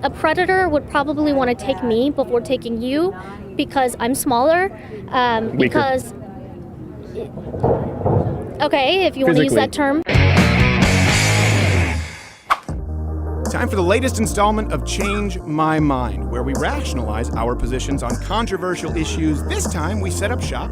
a predator would probably want to take me before taking you because I'm smaller. Because, okay, if you want to use that term. Time for the latest installment of Change My Mind, where we rationalize our positions on controversial issues. This time, we set up shop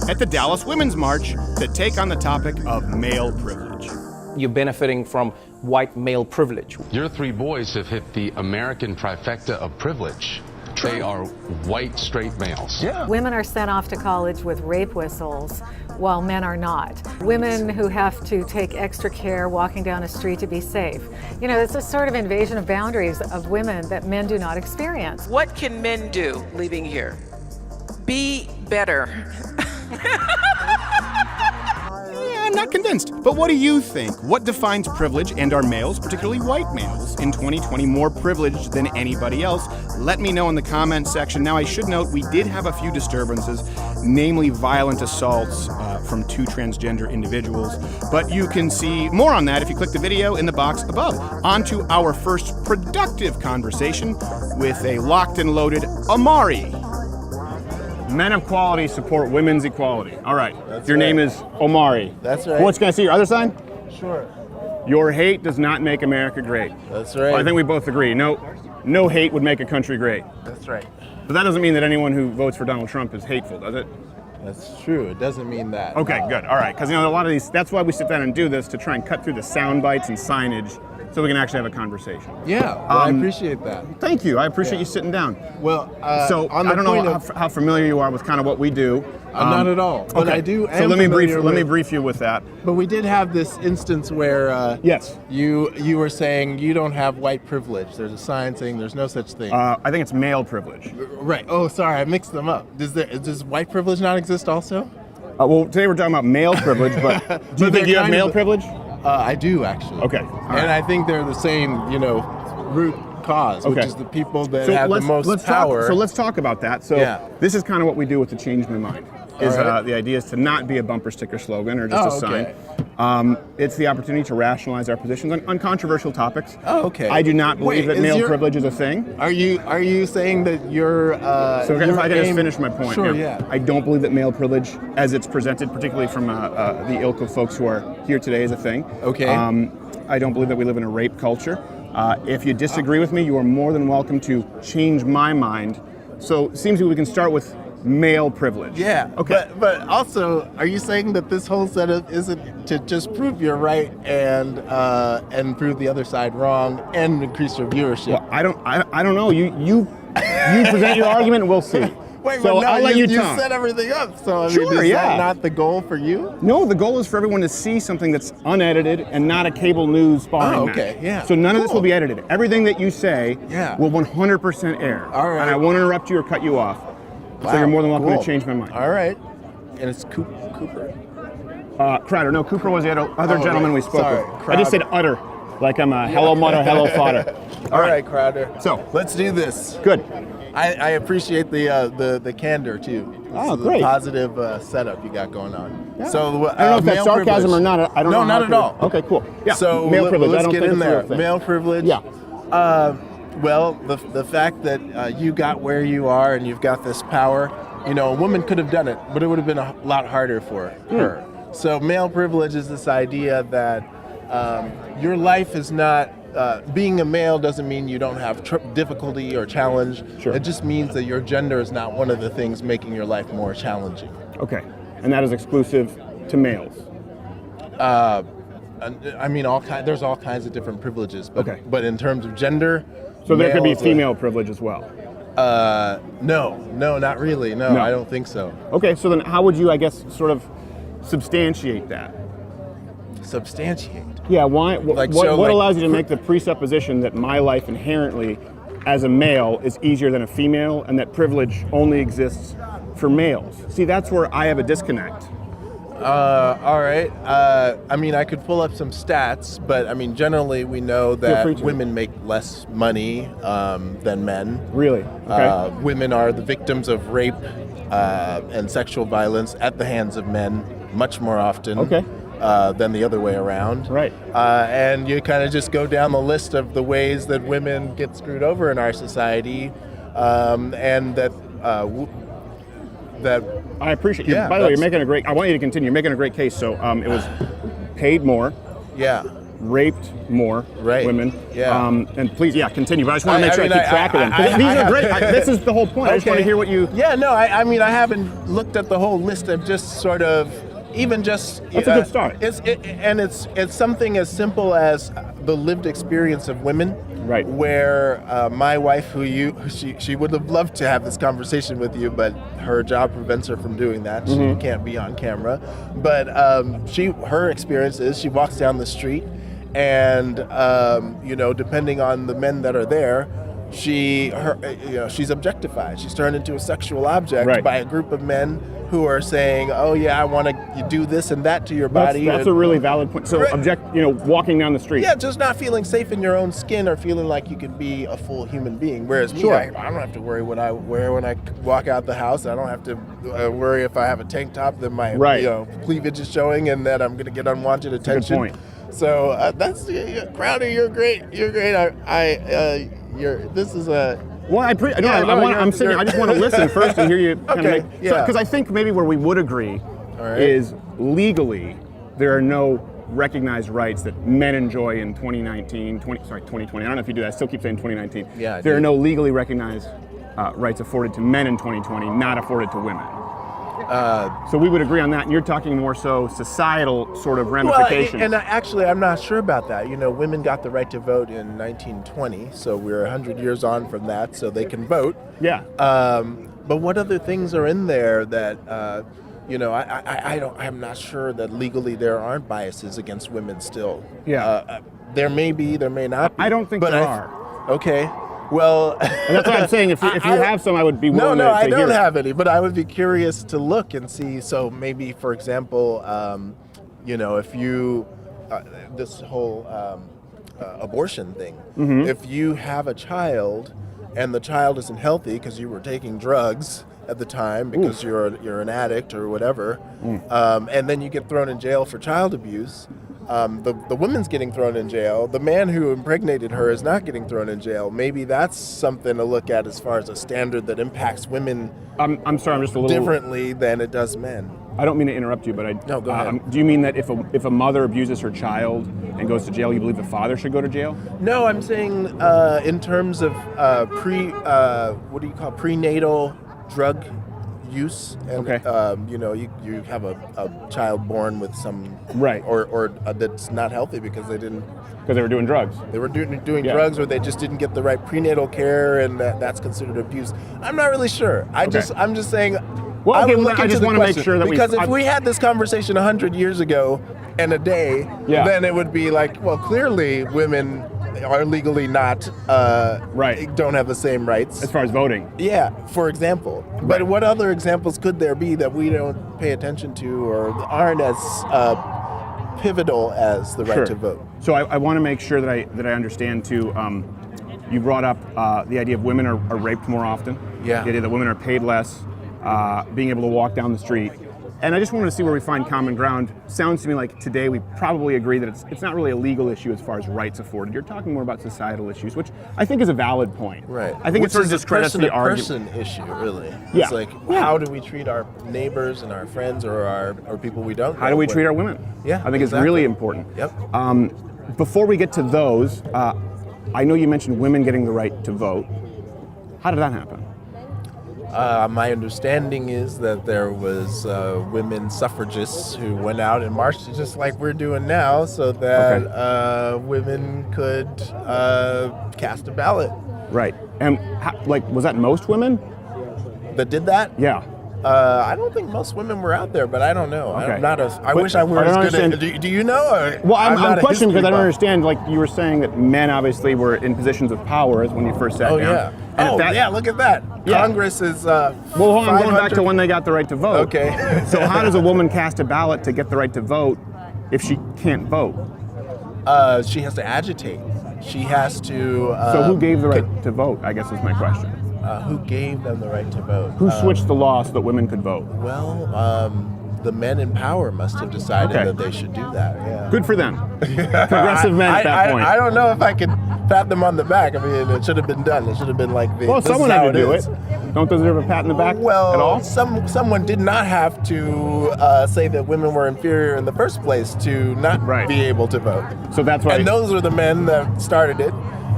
at the Dallas Women's March to take on the topic of male privilege. You're benefiting from white male privilege. Your three boys have hit the American trifecta of privilege. They are white, straight males. Yeah. Women are sent off to college with rape whistles, while men are not. Women who have to take extra care walking down a street to be safe. You know, it's a sort of invasion of boundaries of women that men do not experience. What can men do leaving here? Be better. I'm not convinced. But what do you think? What defines privilege, and are males, particularly white males, in 2020 more privileged than anybody else? Let me know in the comments section. Now, I should note we did have a few disturbances, namely violent assaults from two transgender individuals. But you can see more on that if you click the video in the box above. On to our first productive conversation with a locked and loaded Amari. Men of quality support women's equality. All right. Your name is Omari. That's right. What's going to see your other sign? Sure. Your hate does not make America great. That's right. Well, I think we both agree. No hate would make a country great. That's right. But that doesn't mean that anyone who votes for Donald Trump is hateful, does it? That's true. It doesn't mean that. Okay, good. All right. Because, a lot of these, that's why we sit down and do this, to try and cut through the sound bites and signage so we can actually have a conversation. Yeah, well, I appreciate that. Thank you. I appreciate you sitting down. Well, so I don't know how familiar you are with kind of what we do. Not at all. But okay. I do. So let me brief you with that. But we did have this instance where yes, you were saying you don't have white privilege. There's a sign saying there's no such thing. I think it's male privilege. Right. Oh, sorry, I mixed them up. Does white privilege not exist also? Well, today we're talking about male privilege, but do you think you have male privilege? I do, actually. Okay. And I think they're the same, root cause, which is the people that have the most power. So let's talk about that. So this is kind of what we do with the Change My Mind. The idea is to not be a bumper sticker slogan or just a sign. It's the opportunity to rationalize our positions on controversial topics. Oh, okay. I do not believe that male privilege is a thing. Are you saying that you're so if I can just finish my point. Sure, yeah. I don't believe that male privilege, as it's presented, particularly from the ilk of folks who are here today, is a thing. Okay. I don't believe that we live in a rape culture. If you disagree with me, you are more than welcome to change my mind. So it seems that we can start with male privilege. Yeah. Okay. But also, are you saying that this whole setup isn't to just prove you're right and prove the other side wrong and increase your viewership? Well, I don't know. You present your argument and we'll see. Wait, so no, I'll let you talk. Set everything up. So is that not the goal for you? No, the goal is for everyone to see something that's unedited and not a cable news sparring match. Yeah. So none of this will be edited. Everything that you say will 100% air. All right. And I won't interrupt you or cut you off. Wow. So you're more than welcome to change my mind. All right. And it's Cooper. Crowder. No, Cooper was the other gentleman we spoke with. Crowder. I just said utter, like I'm a hello mother, hello father. All right, Crowder. So let's do this. Good. I appreciate the candor too. Oh, great. The positive setup you got going on. Yeah. So I don't know if that's sarcasm or not. I don't know. No, not at all. Okay, cool. Yeah. So male privilege. Let's I don't get think in it's a real there. thing. Male privilege. Yeah. Well, the fact that you got where you are and you've got this power, a woman could have done it, but it would have been a lot harder for her. So male privilege is this idea that your life is not, being a male doesn't mean you don't have difficulty or challenge. Sure. It just means that your gender is not one of the things making your life more challenging. Okay. And that is exclusive to males? I mean, there's all kinds of different privileges, but in terms of gender, so there could be female privilege as well. No, not really. No, I don't think so. Okay, so then how would you, I guess, sort of substantiate that? Substantiate? Yeah, why? What allows you to make the presupposition that my life inherently, as a male, is easier than a female, and that privilege only exists for males? See, that's where I have a disconnect. All right. I mean, I could pull up some stats, but I mean, generally we know that women make less money than men. Really? Okay. Women are the victims of rape and sexual violence at the hands of men much more often. Okay. than the other way around. Right. And you kind of just go down the list of the ways that women get screwed over in our society, and that I appreciate you. Yeah, By the way, you're making a great. I want you to continue. You're making a great case. So it was paid more, yeah. raped more Right. women. Yeah. And please, continue. But I just want to make sure I mean, keep track of them. 'Cause these are great. This is the whole point. I just want to hear what you. Yeah, no, I mean, I haven't looked at the whole list of just sort of, even just. That's a good start. It's something as simple as the lived experience of women. Right. Where my wife, she would have loved to have this conversation with you, but her job prevents her from doing that. She can't be on camera. But her experience is she walks down the street, and depending on the men that are there, she's objectified. She's turned into a sexual object by a group of men who are saying, "Oh yeah, I want to do this and that to your body." That's a really valid point. So walking down the street. Yeah, just not feeling safe in your own skin or feeling like you could be a full human being. Whereas me, I don't have to worry what I wear when I walk out the house. I don't have to worry if I have a tank top that my cleavage is showing and that I'm going to get unwanted attention. Good point. So that's Crowder. You're great. You're great. This is a. Well, I'm sitting. I just want to listen first and hear you. Because I think maybe where we would agree is legally there are no recognized rights that men enjoy in 2020. I don't know if you do that. I still keep saying 2019. Yeah. There are no legally recognized rights afforded to men in 2020, not afforded to women. So we would agree on that. And you're talking more so societal sort of ramifications. Well, and actually, I'm not sure about that. Women got the right to vote in 1920, so we're 100 years on from that, so they can vote. Yeah. But what other things are in there that, I'm not sure that legally there aren't biases against women still. Yeah. There may be, there may not be. I don't think there are. Okay. Well, and that's what I'm saying. If you have some, I would be willing to hear. No, I don't have any, but I would be curious to look and see. So maybe, for example, if you, this whole abortion thing, if you have a child and the child isn't healthy because you were taking drugs at the time because you're an addict or whatever, and then you get thrown in jail for child abuse. The woman's getting thrown in jail. The man who impregnated her is not getting thrown in jail. Maybe that's something to look at as far as a standard that impacts women. I'm sorry, I'm just a little differently than it does men. I don't mean to interrupt you, but No, go ahead. Do you mean that if a mother abuses her child and goes to jail, you believe the father should go to jail? No, I'm saying in terms of prenatal drug use, and you have a child born with some or that's not healthy because they were doing drugs. They were doing drugs, or they just didn't get the right prenatal care, and that's considered abuse. I'm not really sure. I'm just saying. Well, I just want to make sure that if we had this conversation 100 years ago and a day, then it would be like, well, clearly women are legally not don't have the same rights as far as voting. Yeah, for example. But what other examples could there be that we don't pay attention to or aren't as pivotal as the right to vote? So I want to make sure that I understand too. You brought up the idea of women are raped more often. Yeah. The idea that women are paid less, being able to walk down the street. And I just wanted to see where we find common ground. Sounds to me like today we probably agree that it's not really a legal issue as far as rights afforded. You're talking more about societal issues, which I think is a valid point. Right. I think it sort of discredits the argument. Person issue, really. Yeah. It's like, how do we treat our neighbors and our friends or people we don't know? How do we treat our women? Yeah, I think it's really important. Yep. Before we get to those, I know you mentioned women getting the right to vote. How did that happen? My understanding is that there was women suffragists who went out and marched just like we're doing now, so that women could cast a ballot. Right. And was that most women that did that? Yeah. I don't think most women were out there, but I don't know. Okay. I'm not I wish I were as good at. Do you know? Well, I'm questioning because I don't understand. Like you were saying that men obviously were in positions of power as when you first sat down. Yeah. And look at that. Yeah. Congress is. Well, hold on, going back to when they got the right to vote. Okay. So how does a woman cast a ballot to get the right to vote if she can't vote? She has to agitate. She has to. So who gave the right to vote? I guess is my question. Who gave them the right to vote? Who switched the law so that women could vote? Well, the men in power must have decided Okay. that they should do that. Yeah. Good for them. Progressive men at that point. I don't know if I could pat them on the back. I mean, it should have been done. It should have been like the. Well, this someone is how had to do is. it. Don't deserve a pat in the back Well, at all? someone did not have to say that women were inferior in the first place to not Right. be able to vote. So that's why. And those were the men that started it.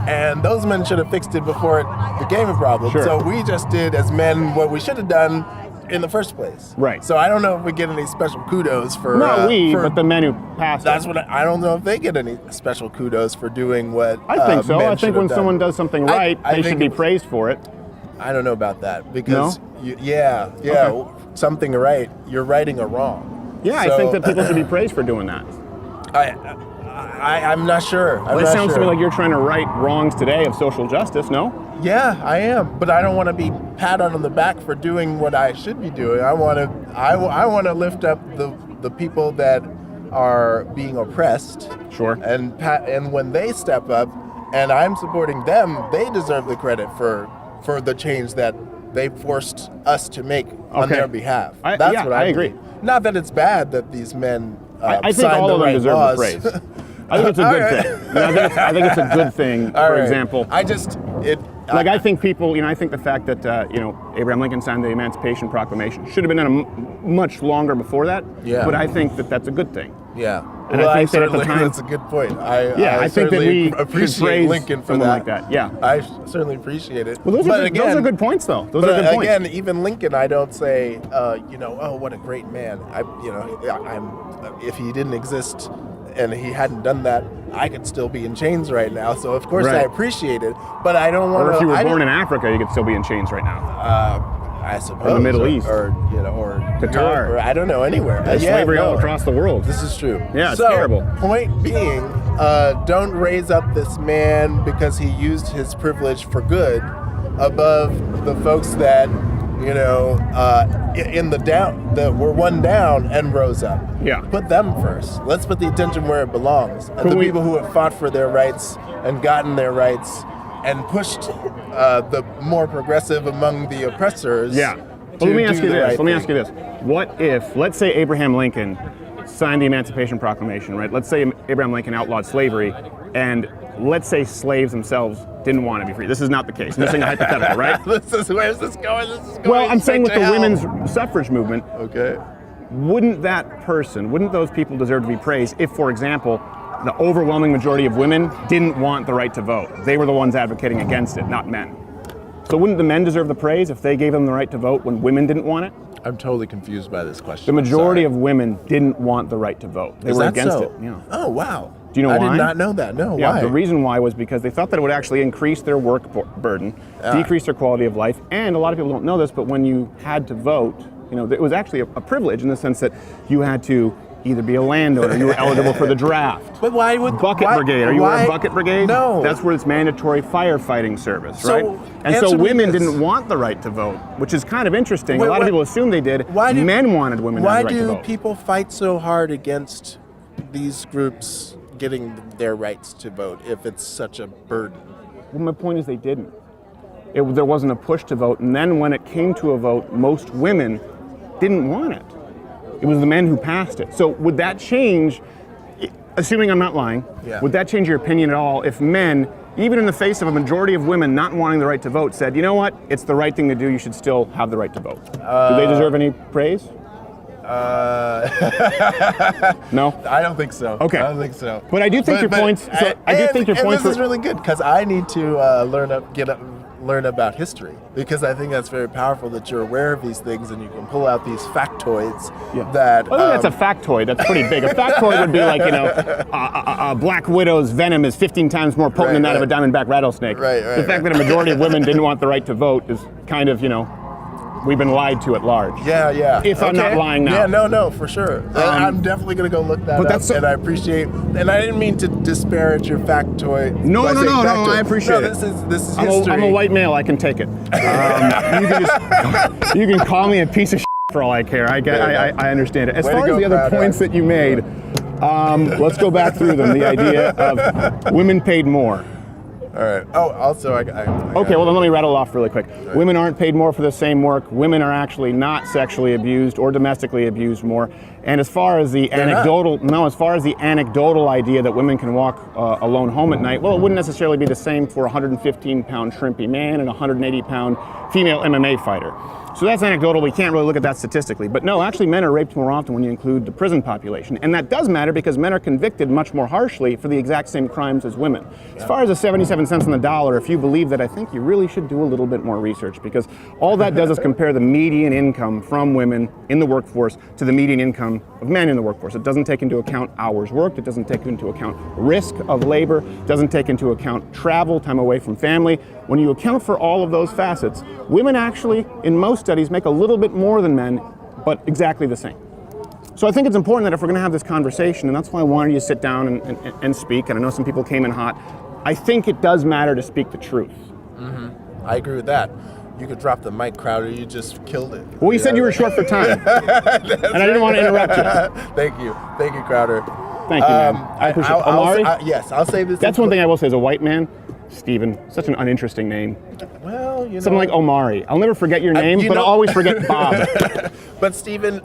And those men should have fixed it before it became a problem. Sure. So we just did as men what we should have done in the first place. Right. So I don't know if we get any special kudos for. Not for- but the men who passed That's it. what I don't know if they get any special kudos for doing what. I think so. men I should think have when done. someone does something right, I they think should be it was- praised for it. I don't know about that because No? yeah, Okay. something right. You're righting a wrong. Yeah, I So, think that people should be praised for doing that. I'm not sure. I'm It not sounds to me sure. like you're trying to right wrongs today of social justice, no? Yeah, I am, but I don't want to be patted on the back for doing what I should be doing. I want to lift up the people that are being oppressed. Sure. And when they step up, and I'm supporting them, they deserve the credit for the change that they forced us to make on Okay. their behalf. I agree. believe. Not that it's bad that these men. I think signed all the of them right deserve laws. the praise. I think it's a good All right. thing. I think it's a good thing, All for right. example. I think people, I think the fact that, Abraham Lincoln signed the Emancipation Proclamation should have been done much longer before that. Yeah. But I think that that's a good thing. Yeah. And well, I think that at the certainly, time- that's a good point. I think that certainly we should appreciate praise Lincoln for someone that. like that. Yeah. I certainly appreciate it. Well, those But are again, good points, though. Those but are good points. again, even Lincoln, I don't say, oh, what a great man. If he didn't exist and he hadn't done that, I could still be in chains right now. So of course I Right. appreciate it, but I don't want Or to. if you were born in Africa, you could still be in chains right now. I suppose, or the Middle East. or Qatar. Europe, or I don't know, anywhere. There's slavery all across the world. This is true. Yeah, it's so, terrible. Point being, don't raise up this man because he used his privilege for good above the folks that, in the down, that were one down and rose up. Yeah. Put them first. Let's put the attention where it belongs. And the people who have fought for their rights and gotten their rights and pushed the more progressive among the oppressors. Yeah. to Well, let me ask do you the this. right Let me thing. ask you this. What if, let's say Abraham Lincoln signed the Emancipation Proclamation, right? Let's say Abraham Lincoln outlawed slavery, and let's say slaves themselves didn't want to be free. This is not the case. I'm just saying a hypothetical, right? Where's this going? This is going Well, I'm saying with straight the to hell. women's suffrage movement, Okay. wouldn't those people deserve to be praised if, for example, the overwhelming majority of women didn't want the right to vote? They were the ones advocating against it, not men. So wouldn't the men deserve the praise if they gave them the right to vote when women didn't want it? I'm totally confused by this question. The majority Sorry. of women didn't want the right to vote. They Is were that against so? it. Yeah. Oh, wow. Do you know I why? did not know that. No, Yeah, why? the reason why was because they thought that it would actually increase their work burden, decrease their quality of life, and a lot of people don't know this, but when you had to vote, it was actually a privilege in the sense that you had to either be a landowner, you were eligible for the draft. But why would Bucket Brigade? Are you aware of Bucket Brigade? No. That's where it's mandatory firefighting service, So, right? And so answer me women this. didn't want the right to vote, which is kind of interesting. Wait, a lot of what- people assume they did. Why do- Men wanted women to Why have the right to do vote. people fight so hard against these groups getting their rights to vote if it's such a burden? Well, my point is they didn't. There wasn't a push to vote, and then when it came to a vote, most women didn't want it. It was the men who passed it. So would that change, assuming I'm not lying, would that change your opinion at all if men, even in the face of a majority of women not wanting the right to vote, said, you know what, it's the right thing to do, you should still have the right to vote? Do they deserve any praise? No? I don't think so. Okay. I don't think so. But I do think your points. So I do think your points. This is really good because I need to learn about history because I think that's very powerful that you're aware of these things and you can pull out these factoids that. Well, that's a factoid. That's pretty big. A factoid would be like, a black widow's venom is 15 times more potent than that of a diamondback rattlesnake. Right, the fact that a majority of women didn't want the right to vote is kind of, we've been lied to at large. Yeah. If I'm not lying now. Yeah, no, for sure. I'm definitely going to go look that up. And I appreciate, and I didn't mean to disparage your factoid. No, by saying factoid. I appreciate it. This is I'm history. I'm a white male, I can take it. You can call me a piece of shit for all I care. I understand it. As Way to far as go, the other Crowder. points that you made, let's go back through them. The idea of women paid more. All right. Oh, also, I Okay, well then let me rattle off really quick. Right. Women aren't paid more for the same work. Women are actually not sexually abused or domestically abused more. And as far as the anecdotal idea that women can walk alone home at night, well, it wouldn't necessarily be the same for a 115-pound shrimpy man and a 180-pound female MMA fighter. So that's anecdotal. We can't really look at that statistically. But no, actually men are raped more often when you include the prison population. And that does matter because men are convicted much more harshly for the exact same crimes as women. As far as the 77 cents on the dollar, if you believe that, I think you really should do a little bit more research, because all that does is compare the median income from women in the workforce to the median income of men in the workforce. It doesn't take into account hours worked. It doesn't take into account risk of labor. It doesn't take into account travel, time away from family. When you account for all of those facets, women actually, in most studies, make a little bit more than men, but exactly the same. So I think it's important that if we're going to have this conversation, and that's why I wanted you to sit down and speak, and I know some people came in hot, I think it does matter to speak the truth. Mm-hmm. I agree with that. You could drop the mic, Crowder. You just killed it. Well, you said you were short for time, and I didn't want to interrupt you. Thank you, Crowder. Thank you, man. I appreciate it. Omari? Yes, I'll say this. That's one thing I will say as a white man. Steven, such an uninteresting name. Well, you know. Something like Omari. I'll never forget your name, but I'll always forget Bob. But Steven,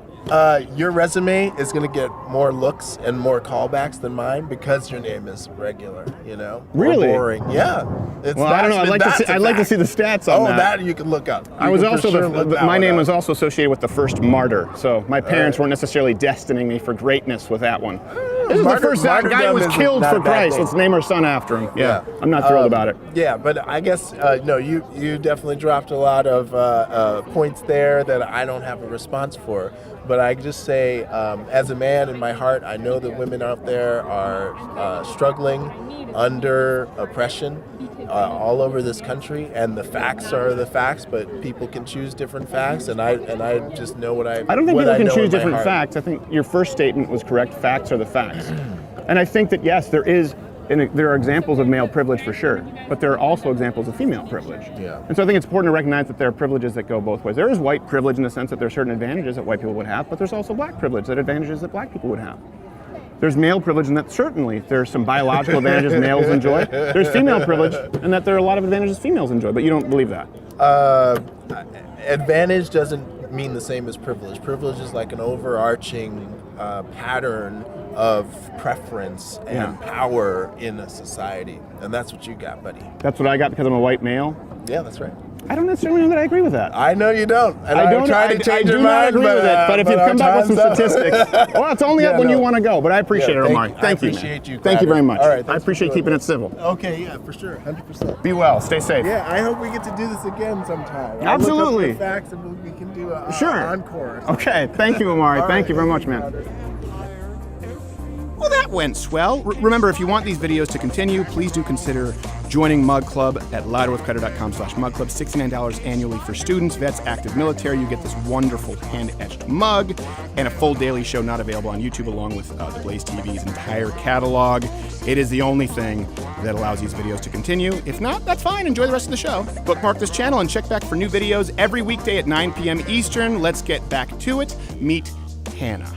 your resume is going to get more looks and more callbacks than mine because your name is regular, you know? Really? Or boring. Yeah. Well, I don't know. I'd like to see the stats on that. Oh, that you can look up. My name was also associated with the first martyr, so my parents weren't necessarily destining me for greatness with that one. This is the first guy who was killed for Christ. Let's name our son after him. Yeah. I'm not thrilled about it. Yeah, but I guess, no, you definitely dropped a lot of points there that I don't have a response for. But I just say, as a man in my heart, I know that women out there are struggling under oppression all over this country, and the facts are the facts, but people can choose different facts, and I just know what I don't think people can choose different facts. I think your first statement was correct. Facts are the facts. And I think that, yes, there are examples of male privilege for sure, but there are also examples of female privilege. Yeah. And so I think it's important to recognize that there are privileges that go both ways. There is white privilege in the sense that there are certain advantages that white people would have, but there's also black privilege, that advantages that black people would have. There's male privilege in that certainly there's some biological advantages males enjoy. There's female privilege in that there are a lot of advantages females enjoy, but you don't believe that. Advantage doesn't mean the same as privilege. Privilege is like an overarching pattern of preference and power in a society. And that's what you got, buddy. That's what I got because I'm a white male? Yeah, that's right. I don't necessarily know that I agree with that. I know you don't. And I I'm trying to change your mind, not agree with it, but if you come back with some statistics, well, it's only up when you want to go, but I appreciate it, Omar. Thank you, appreciate you, Thank you very much. All right, I appreciate keeping it civil. Okay, yeah, for sure, 100%. Be well, stay safe. Yeah, I hope we get to do this again sometime. Absolutely. I'll look up the facts and we can do an encore. Okay, thank you, Omari. Thank you very much, man. Well, that went swell. Remember, if you want these videos to continue, please do consider joining Mug Club at louderwithcrowder.com/Mug Club. $69 annually for students, vets, active military. You get this wonderful hand-etched mug and a full daily show not available on YouTube, along with the Blaze TV's entire catalog. It is the only thing that allows these videos to continue. If not, that's fine. Enjoy the rest of the show. Bookmark this channel and check back for new videos every weekday at 9 p.m. Eastern. Let's get back to it. Meet Hannah.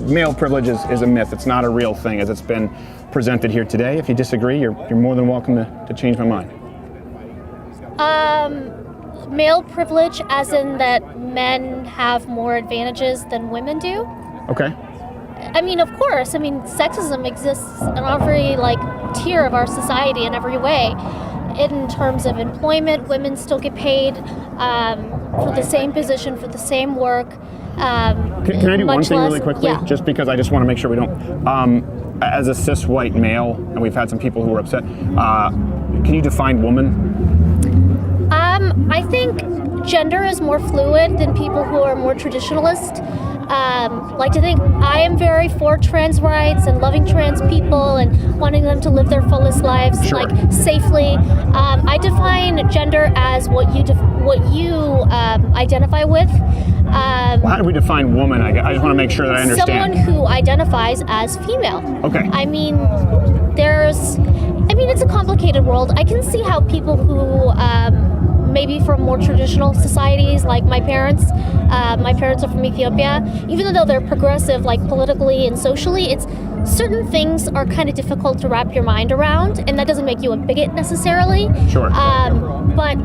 Male privilege is a myth. It's not a real thing as it's been presented here today. If you disagree, you're more than welcome to change my mind. Male privilege as in that men have more advantages than women do? Okay. I mean, of course. I mean, sexism exists in every tier of our society in every way. In terms of employment, women still get paid for the same position, for the same work. Can I do one thing really quickly? Yeah. Just because I just want to make sure we don't. As a cis white male, and we've had some people who were upset, can you define woman? I think gender is more fluid than people who are more traditionalist. Like to think I am very for trans rights and loving trans people and wanting them to live their fullest lives safely. I define gender as what you identify with. Well, how do we define woman? I just want to make sure that I understand. Someone who identifies as female. Okay. I mean, it's a complicated world. I can see how people who maybe from more traditional societies, like my parents are from Ethiopia, even though they're progressive, politically and socially, it's certain things are kind of difficult to wrap your mind around, and that doesn't make you a bigot necessarily. Sure. But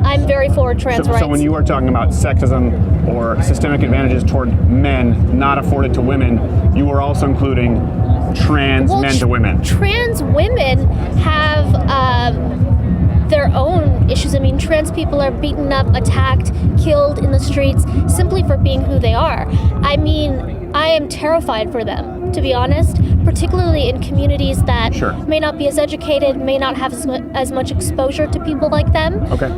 I'm very for trans rights. So when you are talking about sexism or systemic advantages toward men not afforded to women, you are also including trans men to women. Trans women have their own issues. I mean, trans people are beaten up, attacked, killed in the streets simply for being who they are. I mean, I am terrified for them, to be honest, particularly in communities that may not be as educated, may not have as much exposure to people like them. Okay.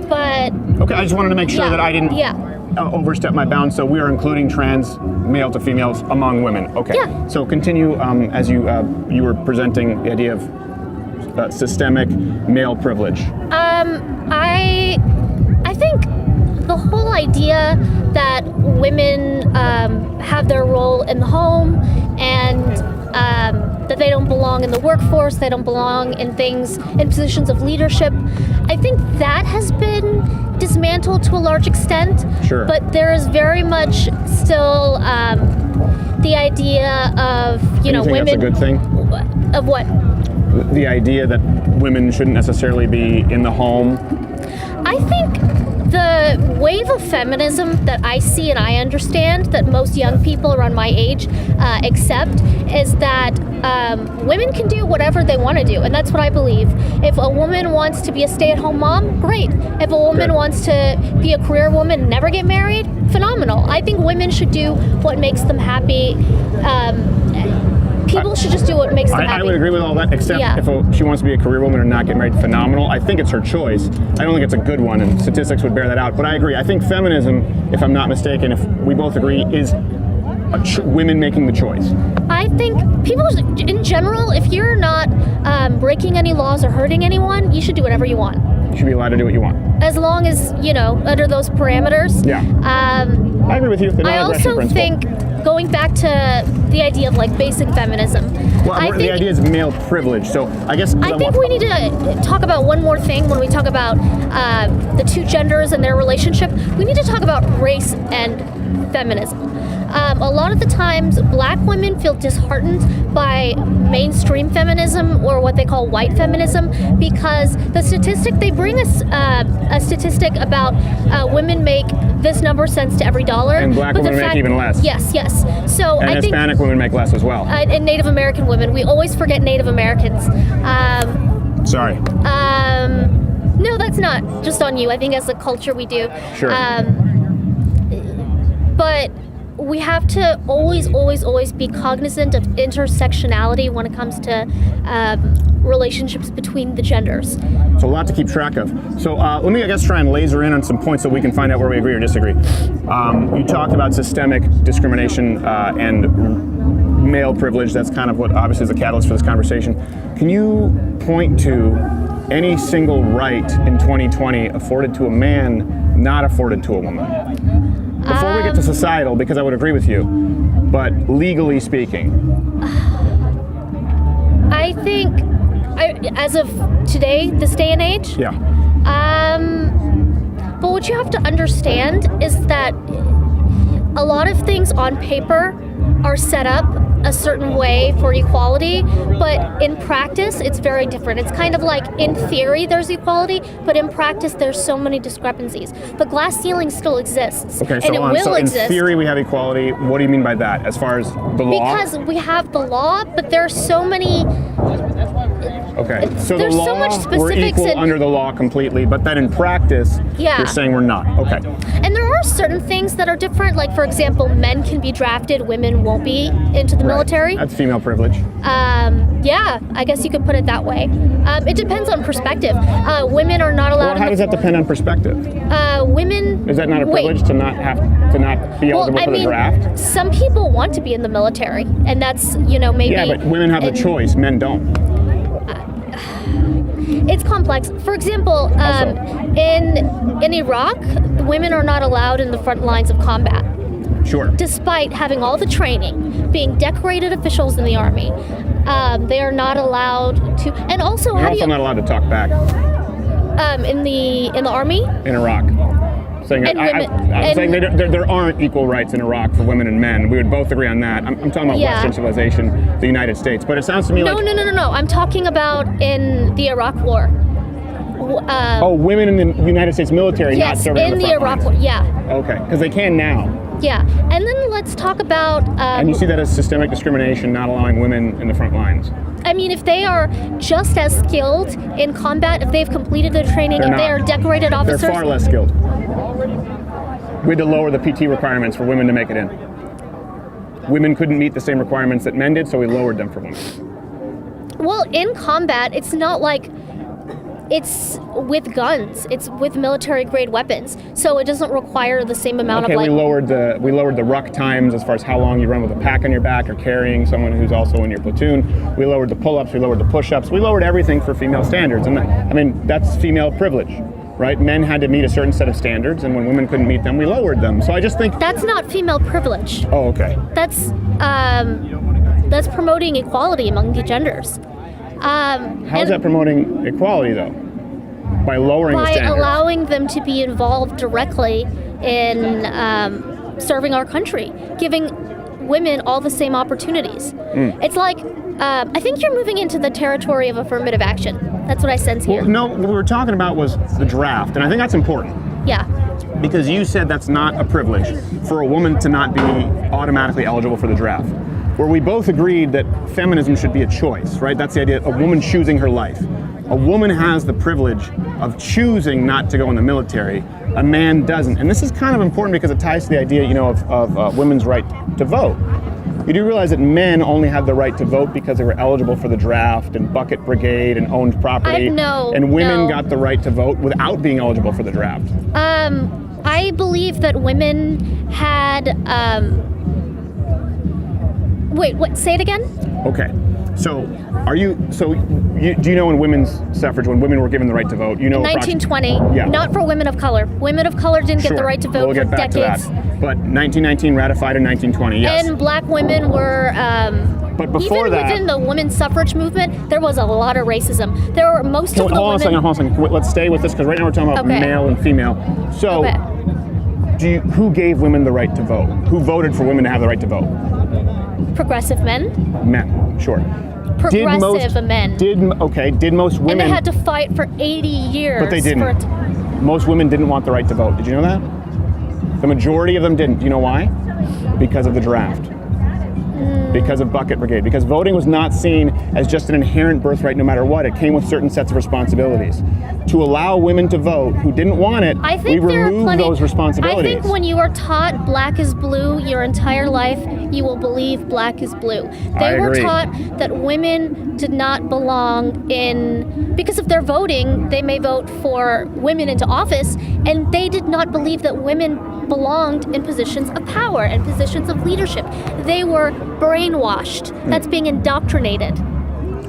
But okay, I just wanted to make sure that I didn't overstep my bounds. So we are including trans male to females among women. Okay. Yeah. So continue as you were presenting the idea of systemic male privilege. I think the whole idea that women have their role in the home and that they don't belong in the workforce, they don't belong in positions of leadership, I think that has been dismantled to a large extent. Sure. But there is very much still the idea of, women. That's a good thing? Of what? The idea that women shouldn't necessarily be in the home. I think the wave of feminism that I see and I understand that most young people around my age accept is that women can do whatever they want to do, and that's what I believe. If a woman wants to be a stay-at-home mom, great. If a woman wants to be a career woman and never get married, phenomenal. I think women should do what makes them happy. People should just do what makes them happy. I would agree with all that, except if she wants to be a career woman or not get married, phenomenal. I think it's her choice. I don't think it's a good one, and statistics would bear that out. But I agree. I think feminism, if I'm not mistaken, if we both agree, is women making the choice. I think people, in general, if you're not breaking any laws or hurting anyone, you should do whatever you want. You should be allowed to do what you want. As long as, under those parameters. Yeah. I agree with you. I also think, going back to the idea of basic feminism. Well, the idea is male privilege. So I guess I think we need to talk about one more thing when we talk about the two genders and their relationship. We need to talk about race and feminism. A lot of the times, black women feel disheartened by mainstream feminism or what they call white feminism because the statistic they bring us a statistic about women make this number of cents to every dollar, and black women make even less. Yes. So and I think Hispanic women make less as well. And Native American women, we always forget Native Americans. Sorry. No, that's not just on you. I think as a culture we do. Sure. But we have to always be cognizant of intersectionality when it comes to relationships between the genders. So a lot to keep track of. So let me, try and laser in on some points so we can find out where we agree or disagree. You talked about systemic discrimination and male privilege. That's kind of what obviously is the catalyst for this conversation. Can you point to any single right in 2020 afforded to a man not afforded to a woman? Before we get to societal, because I would agree with you, but legally speaking. I think, as of today, this day and age. Yeah. But what you have to understand is that a lot of things on paper are set up a certain way for equality, but in practice it's very different. It's kind of like in theory there's equality, but in practice there's so many discrepancies. The glass ceiling still exists, and it will exist. In theory we have equality. What do you mean by that? As far as the law? Because we have the law, but there's so many. Okay, so there's the law, so much we're specifics equal under the law completely, but then in practice, you're saying we're not. Okay. And there are certain things that are different, like for example, men can be drafted, women won't be into the military. That's female privilege. Yeah, I guess you could put it that way. It depends on perspective. Women are not allowed. Well, how does that depend on perspective? Women. Is that not a privilege to not be eligible for the draft? Some people want to be in the military, and that's maybe. Yeah, but women have the choice. Men don't. It's complex. For example, in Iraq, women are not allowed in the front lines of combat. Sure. Despite having all the training, being decorated officials in the army, they are not allowed to. And also, They're also not allowed to talk back. In the army? In Iraq. saying And I'm saying there aren't equal rights in Iraq for women and men. We would both agree on that. I'm talking about Western civilization, the United States. But it sounds to me like... No. I'm talking about in the Iraq War. Women in the United States military not serving in on the front Iraq lines. War, yeah. Okay, because they can now. Yeah, and then let's talk about... and you see that as systemic discrimination, not allowing women in the front lines. I mean, if they are just as skilled in combat, if they've completed their training, if they are decorated officers... They're far less skilled. We had to lower the PT requirements for women to make it in. Women couldn't meet the same requirements that men did, so we lowered them for women. Well, in combat, it's not like it's with guns. It's with military-grade weapons, so it doesn't require the same amount of we lowered the ruck times as far as how long you run with a pack on your back or carrying someone who's also in your platoon. We lowered the pull-ups. We lowered the push-ups. We lowered everything for female standards, and that's female privilege, right? Men had to meet a certain set of standards, and when women couldn't meet them, we lowered them. So I just think that's not female privilege. Oh, okay. That's promoting equality among the genders. How is that promoting equality, though? By lowering the standards? By allowing them to be involved directly in serving our country, giving women all the same opportunities. It's like, I think you're moving into the territory of affirmative action. That's what I sense here. Well, no, what we were talking about was the draft, and I think that's important. Yeah. Because you said that's not a privilege for a woman to not be automatically eligible for the draft. Where we both agreed that feminism should be a choice, right? That's the idea, a woman choosing her life. A woman has the privilege of choosing not to go in the military. A man doesn't. And this is kind of important because it ties to the idea, of women's right to vote. You do realize that men only had the right to vote because they were eligible for the draft and bucket brigade and owned property. And women got the right to vote without being eligible for the draft. I believe that women had... Wait, what? Say it again? Okay. So, do you know in women's suffrage, when women were given the right to vote, In 1920, not for women of color. Women of color didn't get the right to vote for decades. To that. But 1919 ratified in 1920, yes. And black women were, but before even within the women's suffrage movement, there was a lot of racism. There were hold on a second. Let's stay with this, because right now we're talking about male and female. So, who gave women the right to vote? Who voted for women to have the right to vote? Progressive men. Men, sure. Progressive men. Did most women... And they had to fight for 80 years. But they didn't. Most women didn't want the right to vote. Did you know that? The majority of them didn't. Do you know why? Because of the draft. Because of bucket brigade. Because voting was not seen as just an inherent birthright no matter what. It came with certain sets of responsibilities. To allow women to vote who didn't want it, we removed those responsibilities. I think when you are taught black is blue your entire life, you will believe black is blue. They were taught that women did not belong in... Because if they're voting, they may vote for women into office, and they did not believe that women belonged in positions of power and positions of leadership. They were brainwashed. That's being indoctrinated.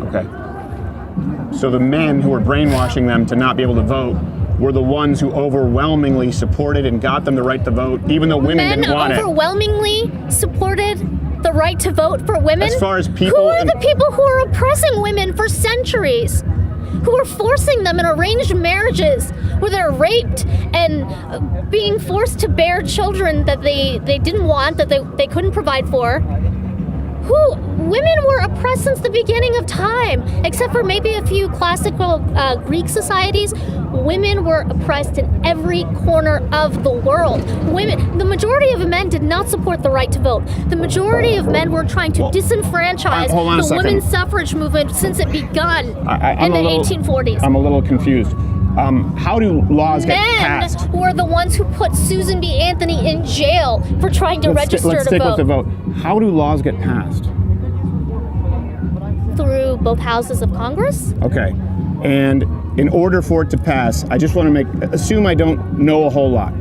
Okay. So the men who were brainwashing them to not be able to vote were the ones who overwhelmingly supported and got them the right to vote, even though women didn't want it. Men overwhelmingly supported the right to vote for women? As far as people... Who are the people who are oppressing women for centuries? Who are forcing them in arranged marriages where they're raped and being forced to bear children that they didn't want, that they couldn't provide for? Women were oppressed since the beginning of time, except for maybe a few classical Greek societies. Women were oppressed in every corner of the world. The majority of men did not support the right to vote. The majority of men were trying to disenfranchise the women's suffrage movement since it began in the 1840s. I'm a little confused. How do laws get passed? Men were the ones who put Susan B. Anthony in jail for trying to register to vote. Let's stick with the vote. How do laws get passed? Through both houses of Congress. Okay. And in order for it to pass, I just want to assume I don't know a whole lot.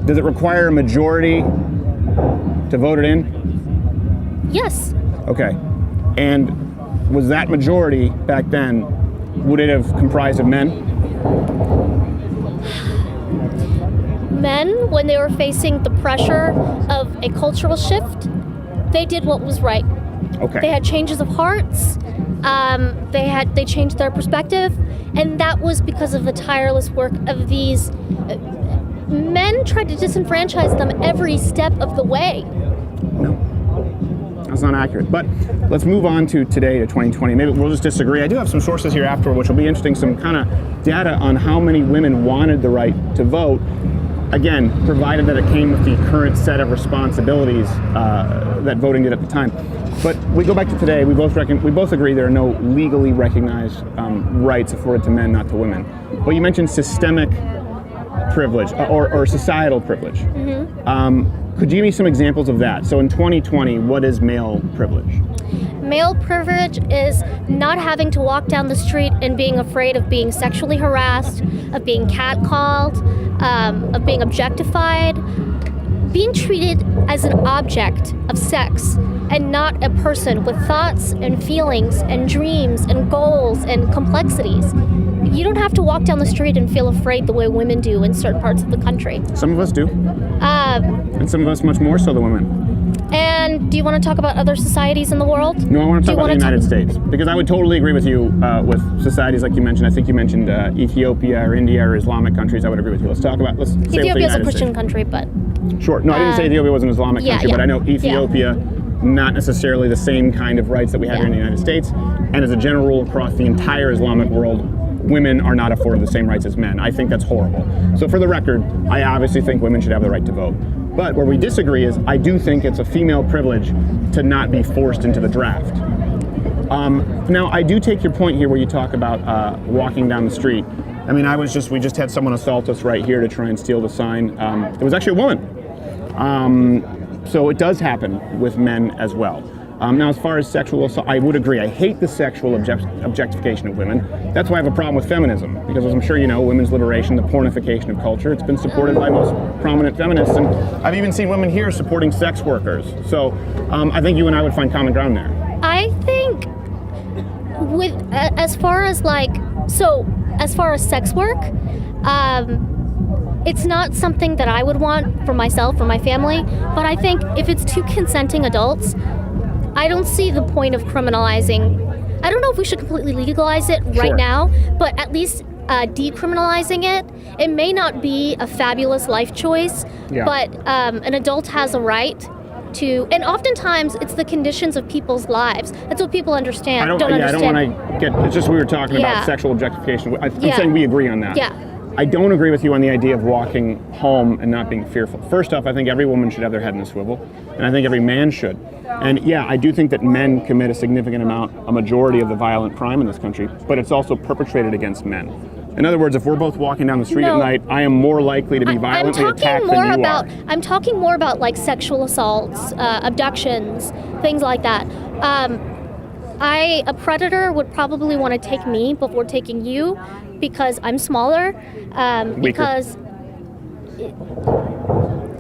Does it require a majority to vote it in? Yes. Okay. And was that majority back then, would it have comprised of men? Men, when they were facing the pressure of a cultural shift, they did what was right. Okay. They had changes of hearts. They changed their perspective, and that was because of the tireless work of these men try to disenfranchise them every step of the way. That's not accurate. But let's move on to today, to 2020. Maybe we'll just disagree. I do have some sources here afterward, which will be interesting, some kind of data on how many women wanted the right to vote. Again, provided that it came with the current set of responsibilities that voting did at the time. But we go back to today. We both agree there are no legally recognized rights afforded to men, not to women. But you mentioned systemic privilege or societal privilege. Could you give me some examples of that? So in 2020, what is male privilege? Male privilege is not having to walk down the street and being afraid of being sexually harassed, of being catcalled, of being objectified, being treated as an object of sex and not a person with thoughts and feelings and dreams and goals and complexities. You don't have to walk down the street and feel afraid the way women do in certain parts of the country. Some of us do. And some of us much more so than women. And do you want to talk about other societies in the world? No, I want to talk about the United States. Because I would totally agree with you with societies like you mentioned. I think you mentioned Ethiopia or India or Islamic countries. I would agree with you. Let's say Ethiopia is a Christian country, but... Sure. No, I didn't say Ethiopia was an Islamic country, but I know Ethiopia, not necessarily the same kind of rights that we have here in the United States. And as a general rule across the entire Islamic world, women are not afforded the same rights as men. I think that's horrible. So for the record, I obviously think women should have the right to vote. But where we disagree is I do think it's a female privilege to not be forced into the draft. Now, I do take your point here where you talk about walking down the street. I mean, we just had someone assault us right here to try and steal the sign. It was actually a woman. So it does happen with men as well. Now, as far as sexual assault, I would agree. I hate the sexual objectification of women. That's why I have a problem with feminism, because as I'm sure you know, women's liberation, the pornification of culture, it's been supported by most prominent feminists, and I've even seen women here supporting sex workers. So I think you and I would find common ground there. I think as far as sex work, it's not something that I would want for myself or my family, but I think if it's two consenting adults, I don't see the point of criminalizing. I don't know if we should completely legalize it right now, but at least decriminalizing it. It may not be a fabulous life choice, but an adult has a right to, and oftentimes it's the conditions of people's lives. That's what people understand. I don't want to get, it's just we were talking about sexual objectification. I'm saying we agree on that. I don't agree with you on the idea of walking home and not being fearful. First off, I think every woman should have their head in a swivel, and I think every man should. And I do think that men commit a majority of the violent crime in this country, but it's also perpetrated against men. In other words, if we're both walking down the street at night, I am more likely to be violently attacked than you are. I'm talking more about like sexual assaults, abductions, things like that. A predator would probably want to take me before taking you because I'm smaller. Because,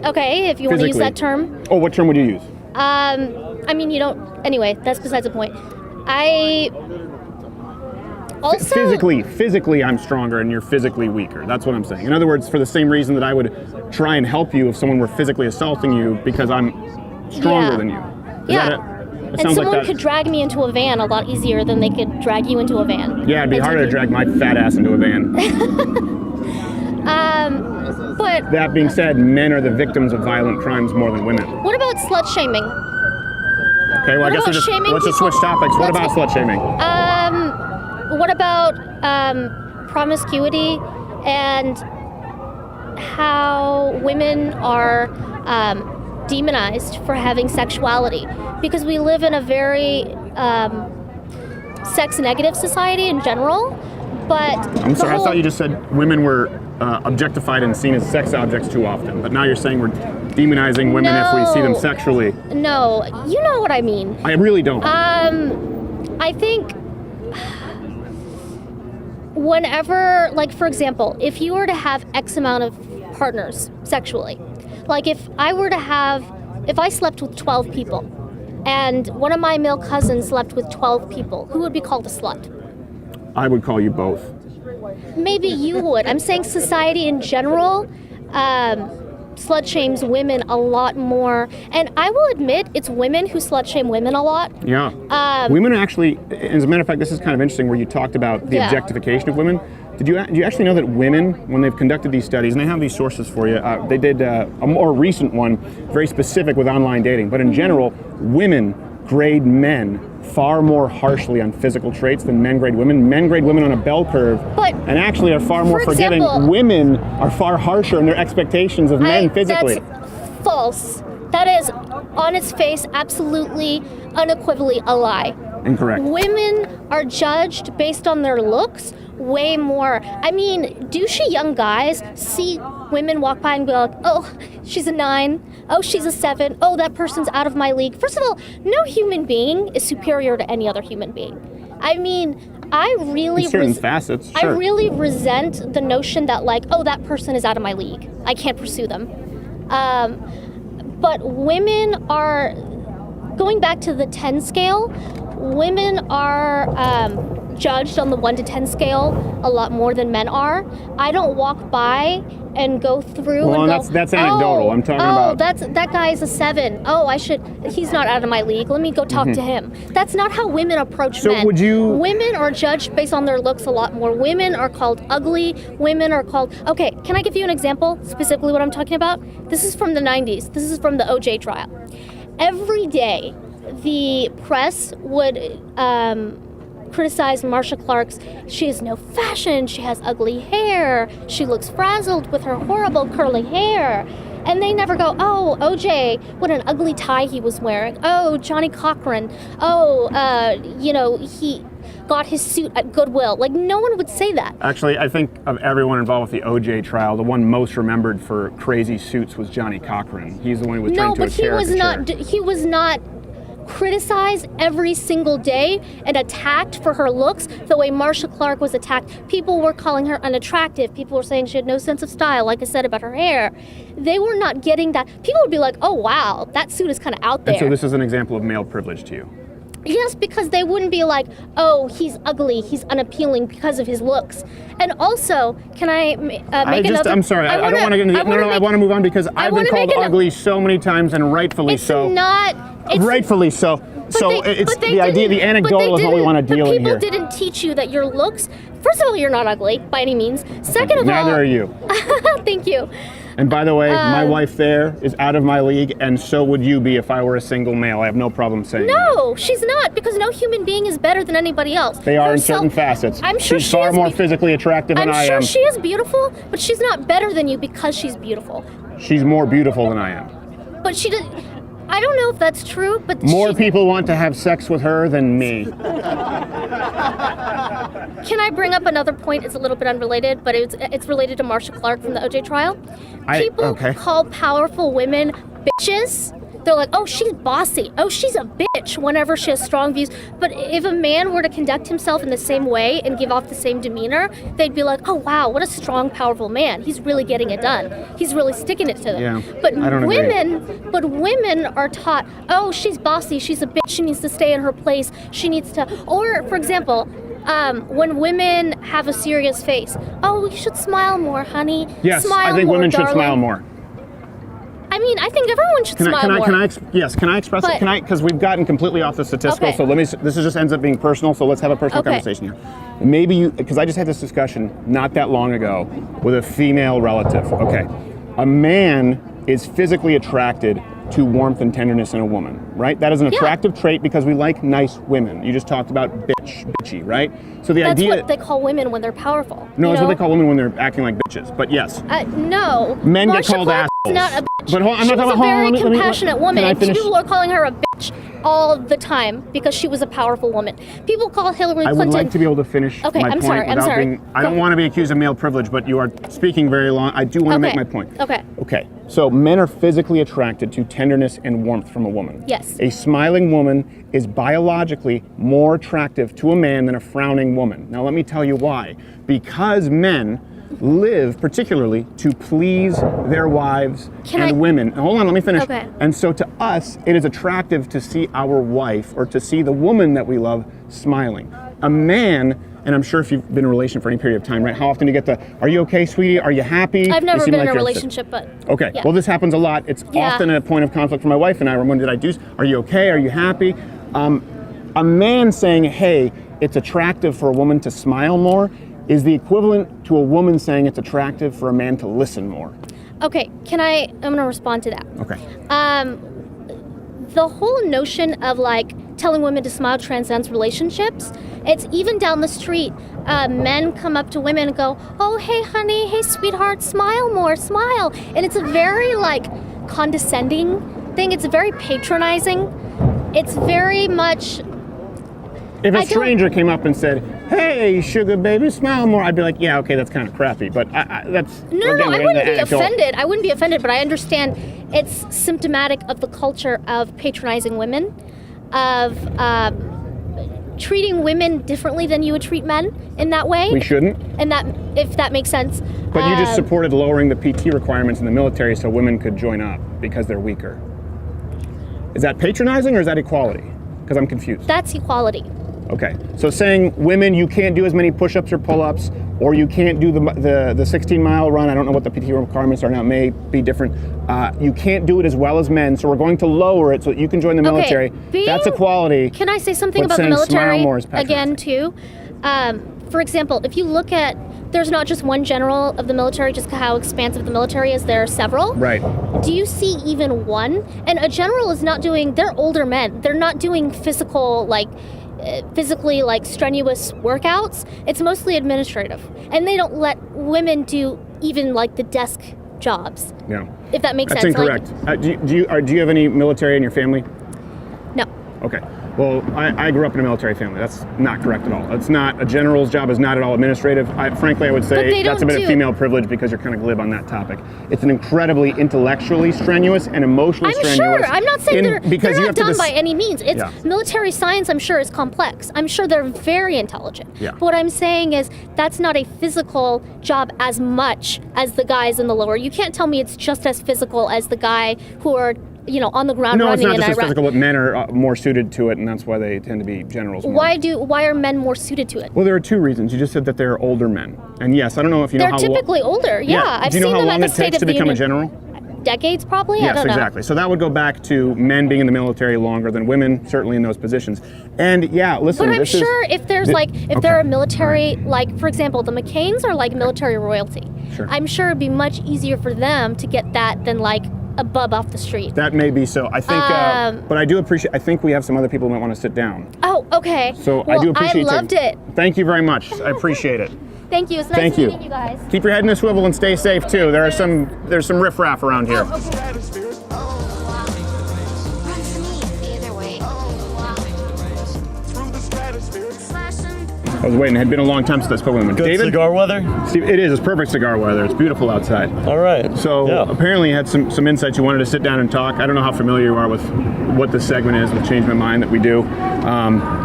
if you want to use that term. Oh, what term would you use? I mean, you don't. Anyway, that's besides the point. Physically, I'm stronger and you're physically weaker. That's what I'm saying. In other words, for the same reason that I would try and help you if someone were physically assaulting you because I'm stronger than you. And someone could drag me into a van a lot easier than they could drag you into a van. Yeah, it'd be harder to drag my fat ass into a van. But that being said, men are the victims of violent crimes more than women. What about slut shaming? Okay, well, I guess let's just switch topics. What about slut shaming? What about promiscuity and how women are demonized for having sexuality? Because we live in a very sex-negative society in general, but... I'm sorry, I thought you just said women were objectified and seen as sex objects too often, but now you're saying we're demonizing women if we see them sexually. No, you know what I mean. I really don't. I think whenever, like for example, if you were to have X amount of partners sexually, like if I slept with 12 people and one of my male cousins slept with 12 people, who would be called a slut? I would call you both. Maybe you would. I'm saying society in general slut shames women a lot more. And I will admit, it's women who slut shame women a lot. Yeah. Women actually, as a matter of fact, this is kind of interesting where you talked about the objectification of women. Do you actually know that women, when they've conducted these studies, and I have these sources for you, they did a more recent one, very specific with online dating, but in general, women grade men far more harshly on physical traits than men grade women. Men grade women on a bell curve, But, and actually are far more for forgiving. example, Women are far harsher in their expectations of men physically. That's false. That is, on its face, absolutely, unequivocally a lie. Incorrect. Women are judged based on their looks way more. I mean, douchey young guys see women walk by and be like, oh, she's a 9. Oh, she's a 7. Oh, that person's out of my league. First of all, no human being is superior to any other human being. I mean, I really In certain facets, I sure. really resent the notion that, like, oh, that person is out of my league. I can't pursue them. But women are, going back to the 10 scale, women are judged on the 1 to 10 scale a lot more than men are. I don't walk by and go through Well, and and go, that's anecdotal. I'm talking about. that guy is a 7. Oh, he's not out of my league. Let me go talk to him. That's not how women approach So men. would you- Women are judged based on their looks a lot more. Women are called ugly. Women are called, okay, can I give you an example, specifically what I'm talking about? This is from the 90s. This is from the OJ trial. Every day, the press would criticize Marcia Clark's, she has no fashion, she has ugly hair, she looks frazzled with her horrible curly hair. And they never go, oh, OJ, what an ugly tie he was wearing. Oh, Johnny Cochran. Oh, he got his suit at Goodwill. Like, no one would say that. Actually, I think of everyone involved with the OJ trial, the one most remembered for crazy suits was Johnny Cochran. He's the one who was trying No, to but he was not criticized every single day and attacked for her looks the way Marcia Clark was attacked. People were calling her unattractive. People were saying she had no sense of style, like I said about her hair. They were not getting that. People would be like, oh, wow, that suit is kind of out there. And so this is an example of male privilege to you. Yes, because they wouldn't be like, oh, he's ugly, he's unappealing because of his looks. And also, can I make another... I'm sorry, I don't want to get into the... No, I want to move on because I've been called ugly so many times and rightfully so. Rightfully so. The idea, the anecdotal is what we want to deal in here. People didn't teach you that your looks... First of all, you're not ugly by any means. Second of all... Neither are you. Thank you. And by the way, my wife there is out of my league, and so would you be if I were a single male. I have no problem saying that. No, she's not, because no human being is better than anybody else. They are in certain facets. I'm sure she's far more physically attractive than I am. I'm sure she is beautiful, but she's not better than you because she's beautiful. She's more beautiful than I am. But she does. I don't know if that's true, but more people want to have sex with her than me. Can I bring up another point? It's a little bit unrelated, but it's related to Marcia Clark from the OJ trial. People call powerful women bitches. They're like, oh, she's bossy. Oh, she's a bitch whenever she has strong views. But if a man were to conduct himself in the same way and give off the same demeanor, they'd be like, oh, wow, what a strong, powerful man. He's really getting it done. He's really sticking it to them. Yeah, But I don't women are taught, oh, she's bossy. She's a bitch. She needs to stay in her place. She needs to, or for example, when women have a serious face, oh, you should smile more, honey. Yes, smile I think more, women darling. should smile more. I mean, I think everyone should smile more. Can I express it? Because we've gotten completely off the statistical, so this just ends up being personal, so let's have a personal conversation here. Maybe because I just had this discussion not that long ago with a female relative. Okay, a man is physically attracted to warmth and tenderness in a woman, right? That is an attractive trait because we like nice women. You just talked about bitchy, right? So that's what they call women when they're powerful. No, that's what they call women when they're acting like bitches. But yes, no, men Marcia get called Clark assholes. is not a bitch. But hold on, she was a very compassionate woman, and people are calling her a bitch all the time because she was a powerful woman. People call Hillary Clinton. I would like to be able to finish my point. I'm sorry. I don't want to be accused of male privilege, but you are speaking very long. I do want to make my point. Okay. So men are physically attracted to tenderness and warmth from a woman. Yes. A smiling woman is biologically more attractive to a man than a frowning woman. Now let me tell you why. Because men live particularly to please their wives women. Hold on, let me finish. Okay. And so to us, it is attractive to see our wife or to see the woman that we love smiling. A man, and I'm sure if you've been in a relationship for any period of time, right? How often do you get the, are you okay, sweetie? Are you happy? I've never been in a relationship, but... Okay, well this happens a lot. It's often a point of conflict for my wife and I. When did I do? Are you okay? Are you happy? A man saying, hey, it's attractive for a woman to smile more, is the equivalent to a woman saying it's attractive for a man to listen more. Okay, I'm going to respond to that. Okay. The whole notion of like telling women to smile transcends relationships. It's even down the street, men come up to women and go, oh, hey, honey, hey, sweetheart, smile more, smile. And it's a very like condescending thing. It's very patronizing. It's very much... If a stranger came up and said, hey, sugar baby, smile more, I'd be like, yeah, okay, that's kind of crappy, but that's... No, I wouldn't be offended. I wouldn't be offended, but I understand it's symptomatic of the culture of patronizing women, of treating women differently than you would treat men in that way. We shouldn't. And that, if that makes sense. But you just supported lowering the PT requirements in the military so women could join up because they're weaker. Is that patronizing or is that equality? Because I'm confused. That's equality. Okay, so saying women, you can't do as many push-ups or pull-ups, or you can't do the 16-mile run. I don't know what the PT requirements are now. It may be different. You can't do it as well as men, so we're going to lower it so that you can join the military. That's equality. Can I say something about the military again, too? For example, if you look at, there's not just one general of the military, just how expansive the military is, there are several. Right. Do you see even one? And a general is not doing, they're older men. They're not doing physically like strenuous workouts. It's mostly administrative, and they don't let women do even like the desk jobs. Yeah, if that makes sense. That's incorrect. Do you have any military in your family? No. Okay. Well, I grew up in a military family. That's not correct at all. It's not, a general's job is not at all administrative. Frankly, I would say that's a bit of female privilege because you're kind of glib on that topic. It's an incredibly intellectually strenuous and emotionally strenuous. I'm sure. I'm not saying they're not done by any means. It's military science, I'm sure, is complex. I'm sure they're very intelligent. Yeah. But what I'm saying is that's not a physical job as much as the guys in the lower. You can't tell me it's just as physical as the guy who are on the ground running in Iraq. No, it's not just as physical, but men are more suited to it, and that's why they tend to be generals more. Why are men more suited to it? Well, there are two reasons. You just said that they're older men. And yes, I don't know if you know how long... They're typically older, yeah. I've Do you know seen how them long at the it State takes of to the become a Union. general? Decades, probably? Yes, I don't know. exactly. So that would go back to men being in the military longer than women, certainly in those positions. And yeah, listen, but I'm sure if there's they're a military, like, for example, the McCains are like military royalty. Sure. I'm sure it'd be much easier for them to get that than like a bub off the street. That may be so. I think, but I do appreciate, I think we have some other people who might want to sit down. Oh, okay. So I do appreciate I loved it. Thank you very much. I appreciate it. Thank you. It's nice meeting you guys. Keep your head in a swivel and stay safe too. There's some riffraff around here. I was waiting. It had been a long time since I spoke with him. Good David? Cigar weather? Steve, it is. It's perfect cigar weather. It's beautiful outside. All right. So apparently you had some insights. You wanted to sit down and talk. I don't know how familiar you are with what this segment is, with Change My Mind that we do.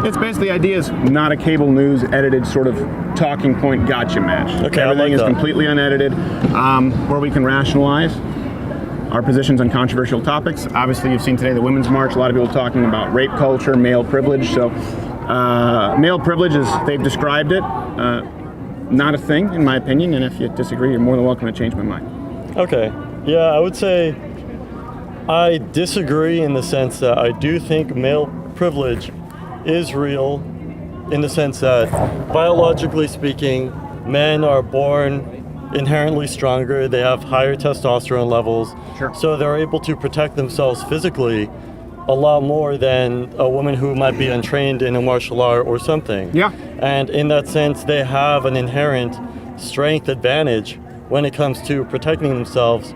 It's basically ideas, not a cable news edited sort of talking point gotcha match. Okay, Everything is that. completely unedited, where we can rationalize our positions on controversial topics. Obviously, you've seen today the Women's March. A lot of people talking about rape culture, male privilege. So male privilege, as they've described it, not a thing, in my opinion. And if you disagree, you're more than welcome to change my mind. Okay. Yeah, I would say I disagree in the sense that I do think male privilege is real, in the sense that, biologically speaking, men are born inherently stronger. They have higher testosterone levels. Sure. So they're able to protect themselves physically a lot more than a woman who might be untrained in a martial art or something. Yeah. And in that sense, they have an inherent strength advantage when it comes to protecting themselves,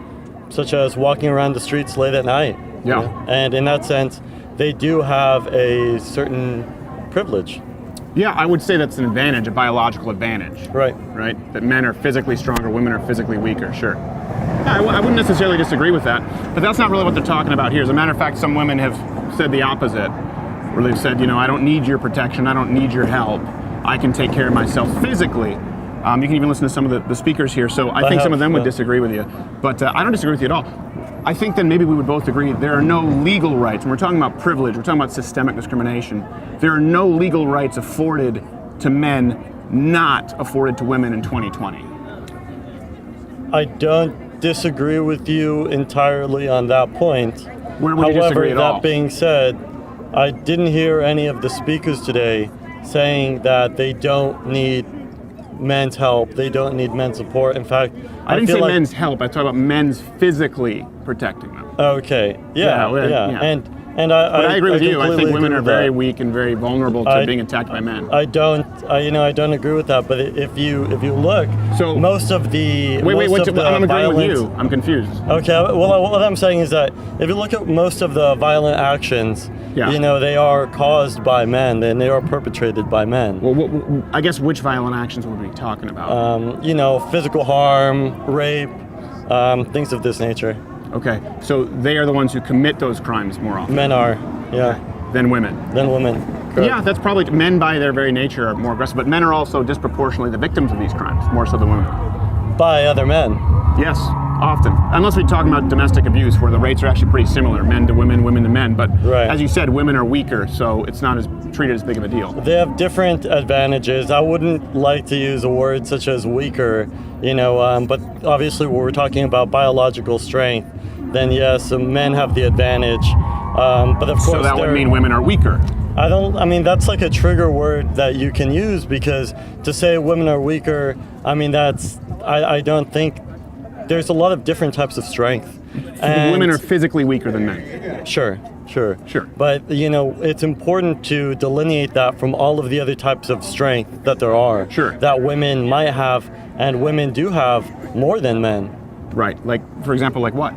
such as walking around the streets late at night. Yeah. And in that sense, they do have a certain privilege. Yeah, I would say that's an advantage, a biological advantage. Right. Right? That men are physically stronger, women are physically weaker, sure. I wouldn't necessarily disagree with that, but that's not really what they're talking about here. As a matter of fact, some women have said the opposite, where they've said, I don't need your protection, I don't need your help, I can take care of myself physically. You can even listen to some of the speakers here, so I think some of them would disagree with you, but I don't disagree with you at all. I think then maybe we would both agree there are no legal rights. When we're talking about privilege, we're talking about systemic discrimination. There are no legal rights afforded to men not afforded to women in 2020. I don't disagree with you entirely on that point. Where would you disagree at all? That being said, I didn't hear any of the speakers today saying that they don't need men's help. They don't need men's support. In fact, I didn't feel say like, men's help. I talked about men's physically protecting them. Okay. Yeah. And But I agree with you. I completely think women agree are with very that. weak and very vulnerable to being attacked by men. I don't agree with that. But if you look, So- most of the Wait, most what? of the I'm agreeing with violence- you. I'm confused. Okay, well, what I'm saying is that if you look at most of the violent actions, Yeah. they are caused by men and they are perpetrated by men. Well, I guess which violent actions would we be talking about? Physical harm, rape, things of this nature. Okay, so they are the ones who commit those crimes more often Men are, than women. than women. Correct. Yeah, that's probably men by their very nature are more aggressive, but men are also disproportionately the victims of these crimes, more so than women. By other men. Yes, often. Unless we're talking about domestic abuse, where the rates are actually pretty similar, men to women, women to men. But Right. as you said, women are weaker, so it's not as treated as big of a deal. They have different advantages. I wouldn't like to use a word such as weaker, but obviously when we're talking about biological strength, then yes, men have the advantage. But of course, So that would mean women are weaker. That's like a trigger word that you can use, because to say women are weaker, I don't think there's a lot of different types of strength. And Women are physically weaker than men. Sure. Sure. But, it's important to delineate that from all of the other types of strength that there are. Sure. That women might have, and women do have more than men. Right. Like, for example, like what?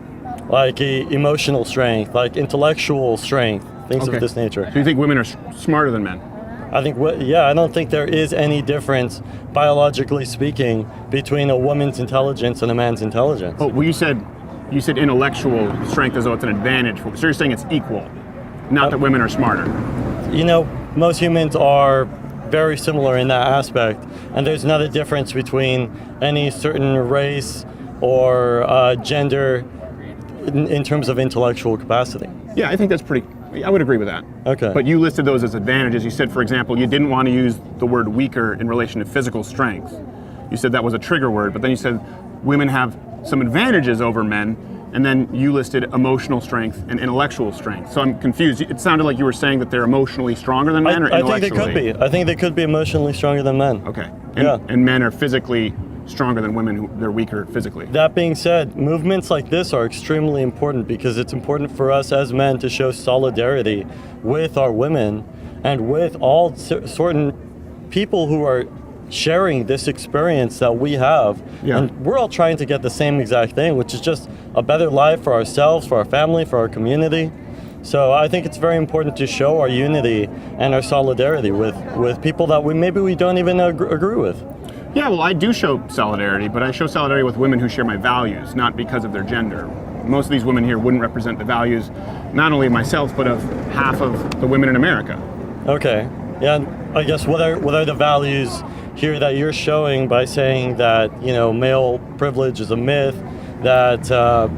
Like emotional strength, like intellectual strength, things Okay. of this nature. So you think women are smarter than men? I think, I don't think there is any difference, biologically speaking, between a woman's intelligence and a man's intelligence. Oh, well, you said intellectual strength as though it's an advantage. So you're saying it's equal, not that women are smarter. Most humans are very similar in that aspect, and there's not a difference between any certain race or gender in terms of intellectual capacity. Yeah, I think that's I would agree with that. Okay. But you listed those as advantages. You said, for example, you didn't want to use the word weaker in relation to physical strength. You said that was a trigger word, but then you said women have some advantages over men, and then you listed emotional strength and intellectual strength. So I'm confused. It sounded like you were saying that they're emotionally stronger than men, or I intellectually? think they could be. I think they could be emotionally stronger than men. Okay. Yeah. And men are physically stronger than women, they're weaker physically. That being said, movements like this are extremely important, because it's important for us as men to show solidarity with our women and with all certain people who are sharing this experience that we have. Yeah. And we're all trying to get the same exact thing, which is just a better life for ourselves, for our family, for our community. So I think it's very important to show our unity and our solidarity with people that we don't even agree with. Yeah, well, I do show solidarity, but I show solidarity with women who share my values, not because of their gender. Most of these women here wouldn't represent the values, not only of myself, but of half of the women in America. Okay. Yeah, I guess what are the values here that you're showing by saying that, male privilege is a myth, that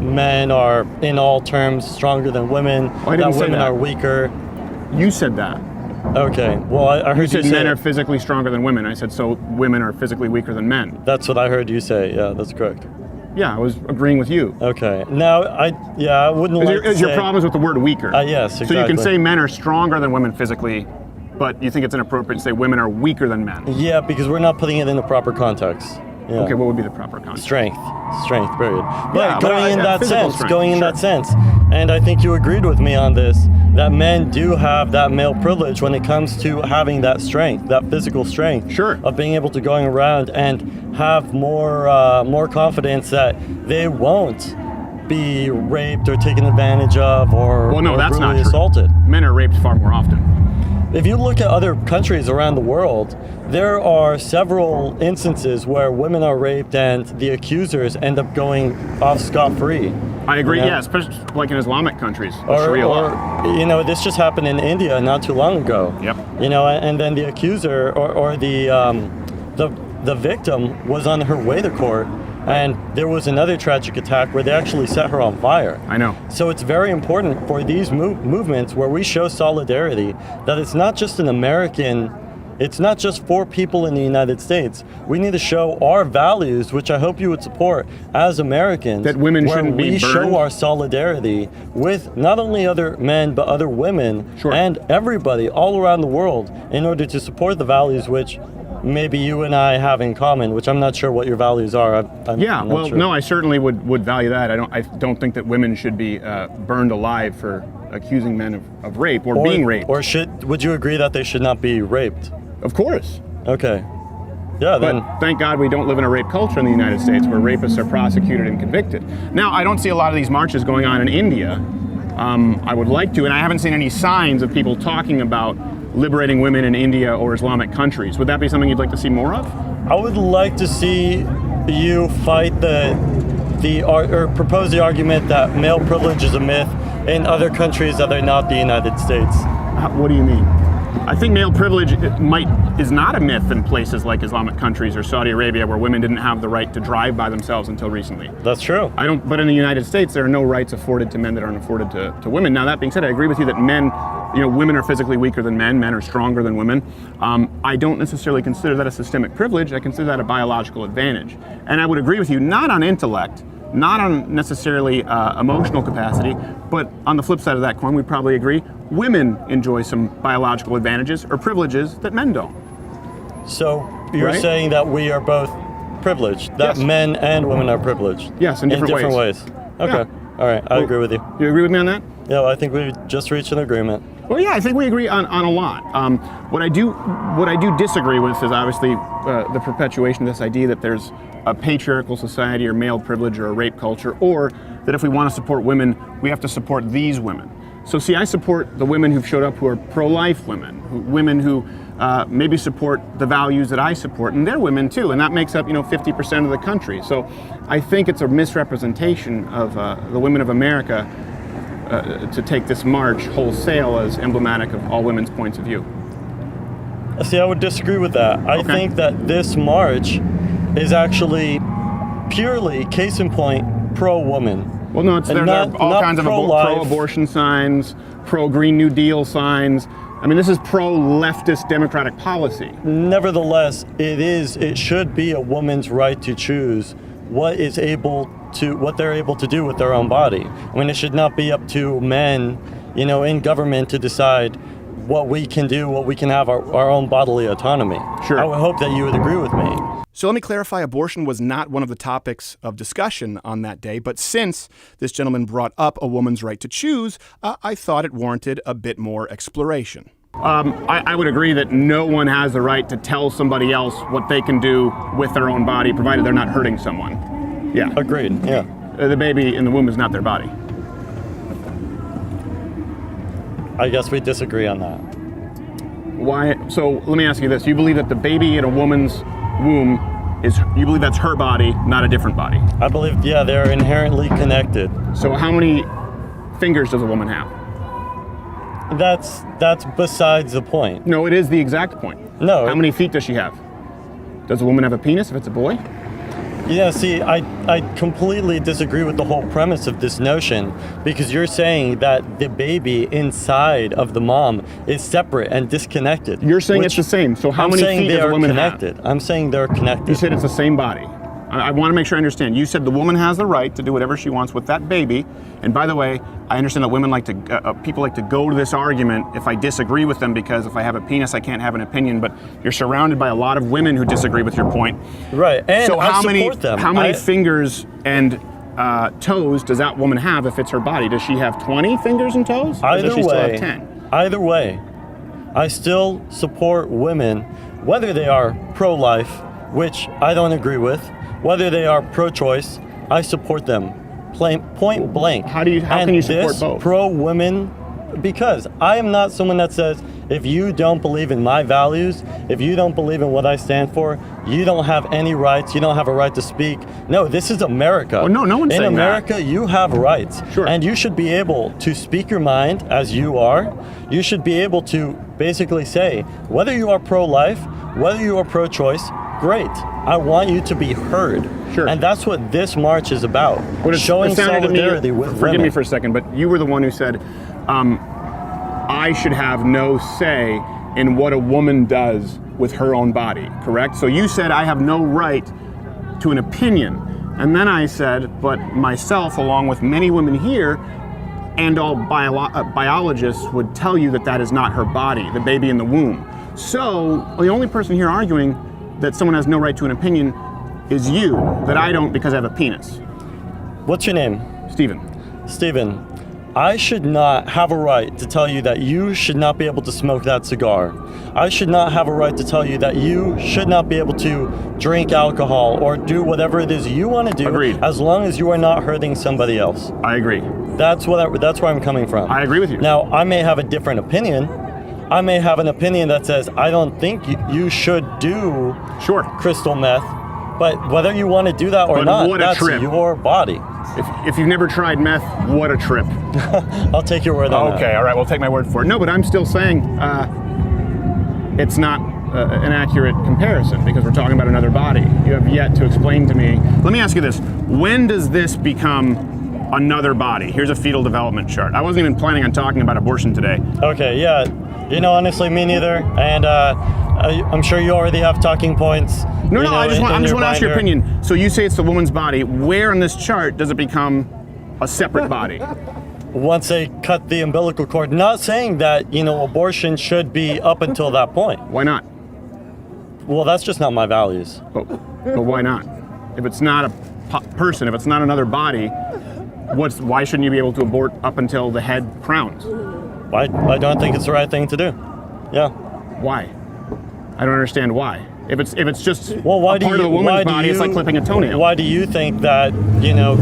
men are in all terms stronger than women, I didn't that say women that. are weaker? You said that. Okay. Well, I heard You you said say men are physically stronger than women. I said, so women are physically weaker than men. That's what I heard you say. Yeah, that's correct. Yeah, I was agreeing with you. Okay. Now, I wouldn't like to Is your say- problem is with the word weaker? Yes, So you can exactly. say men are stronger than women physically, but you think it's inappropriate to say women are weaker than men. Yeah, because we're not putting it in the proper context. Yeah. Okay, what would be the proper context? Strength, period. But Yeah, but going in that physical sense, strength, sure. and I think you agreed with me on this, that men do have that male privilege when it comes to having that strength, that physical strength, Sure. of being able to going around and have more confidence that they won't be raped or taken advantage of or, Well, no, or that's not brutally true. assaulted. Men are raped far more often. If you look at other countries around the world, there are several instances where women are raped and the accusers end up going off scot-free. I agree, You know? yeah, especially like in Islamic countries, Or, Sharia law. this just happened in India not too long ago. Yep. And then the accuser or the victim was on her way to court, and there was another tragic attack where they actually set her on fire. I know. So it's very important for these movements where we show solidarity that it's not just it's not just for people in the United States. We need to show our values, which I hope you would support as Americans. That women where shouldn't be we show burned? our solidarity with not only other men, but other women Sure. and everybody all around the world in order to support the values which maybe you and I have in common, which I'm not sure what your values are. I'm not well, sure. no, I certainly would value that. I don't think that women should be burned alive for accusing men of rape or being raped. Or would you agree that they should not be raped? Of course. Okay. Yeah, then. But thank God we don't live in a rape culture in the United States where rapists are prosecuted and convicted. Now, I don't see a lot of these marches going on in India. I would like to, and I haven't seen any signs of people talking about liberating women in India or Islamic countries. Would that be something you'd like to see more of? I would like to see you fight or propose the argument that male privilege is a myth in other countries that are not the United States. What do you mean? I think male privilege is not a myth in places like Islamic countries or Saudi Arabia, where women didn't have the right to drive by themselves until recently. That's true. But in the United States, there are no rights afforded to men that aren't afforded to women. Now, that being said, I agree with you that women are physically weaker than men. Men are stronger than women. I don't necessarily consider that a systemic privilege. I consider that a biological advantage. And I would agree with you, not on intellect, not on necessarily emotional capacity, but on the flip side of that coin, we probably agree, women enjoy some biological advantages or privileges that men don't. So you're Right? saying that we are both privileged, that Yes. men and women are privileged? Yes, in different ways. Okay, Yeah. all right, I agree with you. You agree with me on that? Yeah, well, I think we just reached an agreement. Well, yeah, I think we agree on a lot. What I do disagree with is obviously the perpetuation of this idea that there's a patriarchal society or male privilege or a rape culture, or that if we want to support women, we have to support these women. So see, I support the women who've showed up who are pro-life women, women who maybe support the values that I support, and they're women too, and that makes up 50% of the country. So I think it's a misrepresentation of the women of America to take this march wholesale as emblematic of all women's points of view. See, I would disagree with that. I think that this march is actually purely, case in point, pro-woman. Well, no, there are all kinds of pro-abortion signs, pro-Green New Deal signs. I mean, this is pro-leftist democratic policy. Nevertheless, it should be a woman's right to choose what they're able to do with their own body. I mean, it should not be up to men, in government to decide what we can do, what we can have our own bodily autonomy. Sure. I would hope that you would agree with me. So let me clarify, abortion was not one of the topics of discussion on that day, but since this gentleman brought up a woman's right to choose, I thought it warranted a bit more exploration. I would agree that no one has the right to tell somebody else what they can do with their own body, provided they're not hurting someone. Yeah. Agreed, yeah. The baby in the womb is not their body. I guess we disagree on that. Why? So let me ask you this. You believe that the baby in a woman's womb you believe that's her body, not a different body? I believe, yeah, they're inherently connected. So how many fingers does a woman have? That's besides the point. No, it is the exact point. No. How many feet does she have? Does a woman have a penis if it's a boy? Yeah, see, I completely disagree with the whole premise of this notion, because you're saying that the baby inside of the mom is separate and disconnected. You're saying it's the same. So how many feet does a woman have? I'm saying they're connected. You said it's the same body. I want to make sure I understand. You said the woman has the right to do whatever she wants with that baby. And by the way, I understand that women people like to go to this argument if I disagree with them, because if I have a penis, I can't have an opinion. But you're surrounded by a lot of women who disagree with your point. Right, and so I support them. How many fingers and toes does that woman have if it's her body? Does she have 20 fingers and toes? Or does she still have 10? Either way, I still support women, whether they are pro-life, which I don't agree with, whether they are pro-choice, I support them. Point blank. How can you support both? Pro-women, because I am not someone that says, if you don't believe in my values, if you don't believe in what I stand for, you don't have any rights, you don't have a right to speak. No, this is America. Well, no one's saying that. In America, you have rights. Sure. And you should be able to speak your mind as you are. You should be able to basically say, whether you are pro-life, whether you are pro-choice, great. I want you to be heard. Sure. And that's what this march is about. Showing solidarity with women. Forgive me for a second, but you were the one who said, I should have no say in what a woman does with her own body, correct? So you said I have no right to an opinion. And then I said, but myself, along with many women here, and all biologists would tell you that that is not her body, the baby in the womb. So the only person here arguing that someone has no right to an opinion is you, that I don't because I have a penis. What's your name? Steven. Steven, I should not have a right to tell you that you should not be able to smoke that cigar. I should not have a right to tell you that you should not be able to drink alcohol or do whatever it is you want to do. Agreed. As long as you are not hurting somebody else. I agree. That's where I'm coming from. I agree with you. Now, I may have a different opinion. I may have an opinion that says, I don't think you should do crystal meth, but whether you want to do that or not, that's your body. If you've never tried meth, what a trip. I'll take your word on that. Okay, all right, we'll take my word for it. No, but I'm still saying it's not an accurate comparison because we're talking about another body. You have yet to explain to me. Let me ask you this. When does this become another body? Here's a fetal development chart. I wasn't even planning on talking about abortion today. Okay, yeah. Honestly, me neither. And I'm sure you already have talking points. No, I just want to ask your opinion. So you say it's the woman's body. Where on this chart does it become a separate body? Once they cut the umbilical cord. Not saying that, abortion should be up until that point. Why not? Well, that's just not my values. But why not? If it's not a person, if it's not another body, why shouldn't you be able to abort up until the head crowns? I don't think it's the right thing to do. Yeah. Why? I don't understand why. If it's just a part of the woman's body, it's like clipping a toenail. Why do you think that,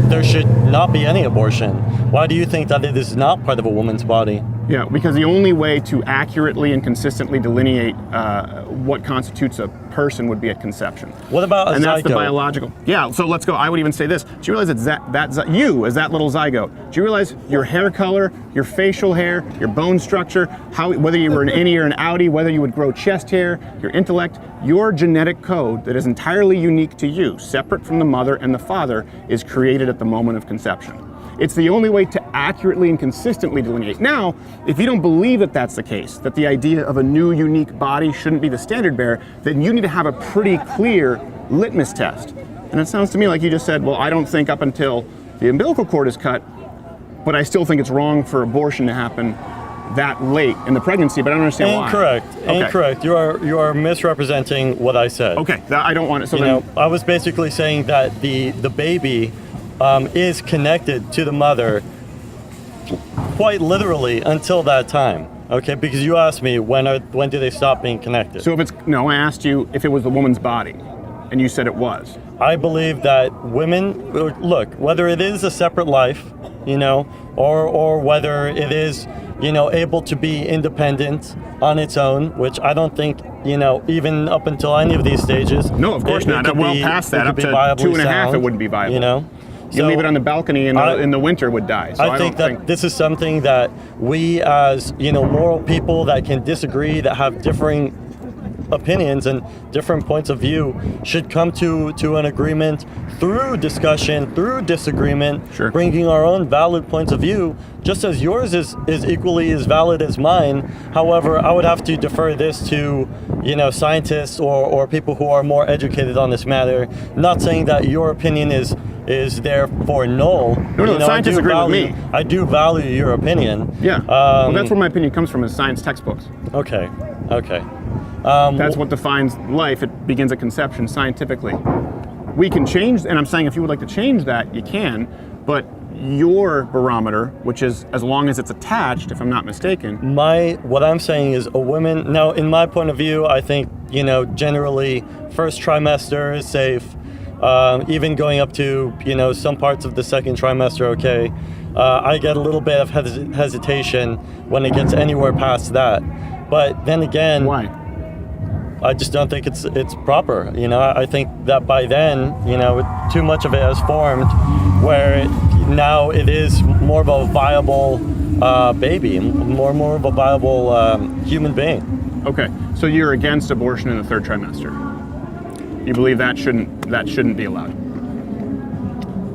there should not be any abortion? Why do you think that it is not part of a woman's body? Yeah, because the only way to accurately and consistently delineate what constitutes a person would be at conception. What about a zygote? And that's the biological. Yeah, so let's go. I would even say this. Do you realize it's you as that little zygote? Do you realize your hair color, your facial hair, your bone structure, whether you were an innie or an outie, whether you would grow chest hair, your intellect, your genetic code that is entirely unique to you, separate from the mother and the father, is created at the moment of conception. It's the only way to accurately and consistently delineate. Now, if you don't believe that that's the case, that the idea of a new unique body shouldn't be the standard bearer, then you need to have a pretty clear litmus test. And it sounds to me like you just said, well, I don't think up until the umbilical cord is cut, but I still think it's wrong for abortion to happen that late in the pregnancy, but I don't understand why. Incorrect. You are misrepresenting what I said. Okay, I don't want it. So I was basically saying that the baby is connected to the mother quite literally until that time. Okay, because you asked me when do they stop being connected? So I asked you if it was the woman's body, and you said it was. I believe that women, look, whether it is a separate life, or whether it is, able to be independent on its own, which I don't think, even up until any of these stages. No, of course not. Well past that, up to 2.5, it wouldn't be viable. You leave it on the balcony in the winter would die. So I think that this is something that we as, moral people that can disagree, that have differing opinions and different points of view should come to an agreement through discussion, through disagreement, bringing our own valid points of view, just as yours is equally as valid as mine. However, I would have to defer this to, scientists or people who are more educated on this matter. Not saying that your opinion is therefore null. No, scientists agree with me. I do value your opinion. Yeah, well, that's where my opinion comes from, is science textbooks. Okay. That's what defines life. It begins at conception scientifically. We can change, and I'm saying if you would like to change that, you can, but your barometer, which is as long as it's attached, if I'm not mistaken. What I'm saying is a woman, now in my point of view, I think, generally first trimester is safe. Even going up to, some parts of the second trimester, okay. I get a little bit of hesitation when it gets anywhere past that. But then again, why? I just don't think it's proper. I think that by then, too much of it has formed where now it is more of a viable baby, more of a viable human being. Okay, so you're against abortion in the third trimester. You believe that shouldn't be allowed?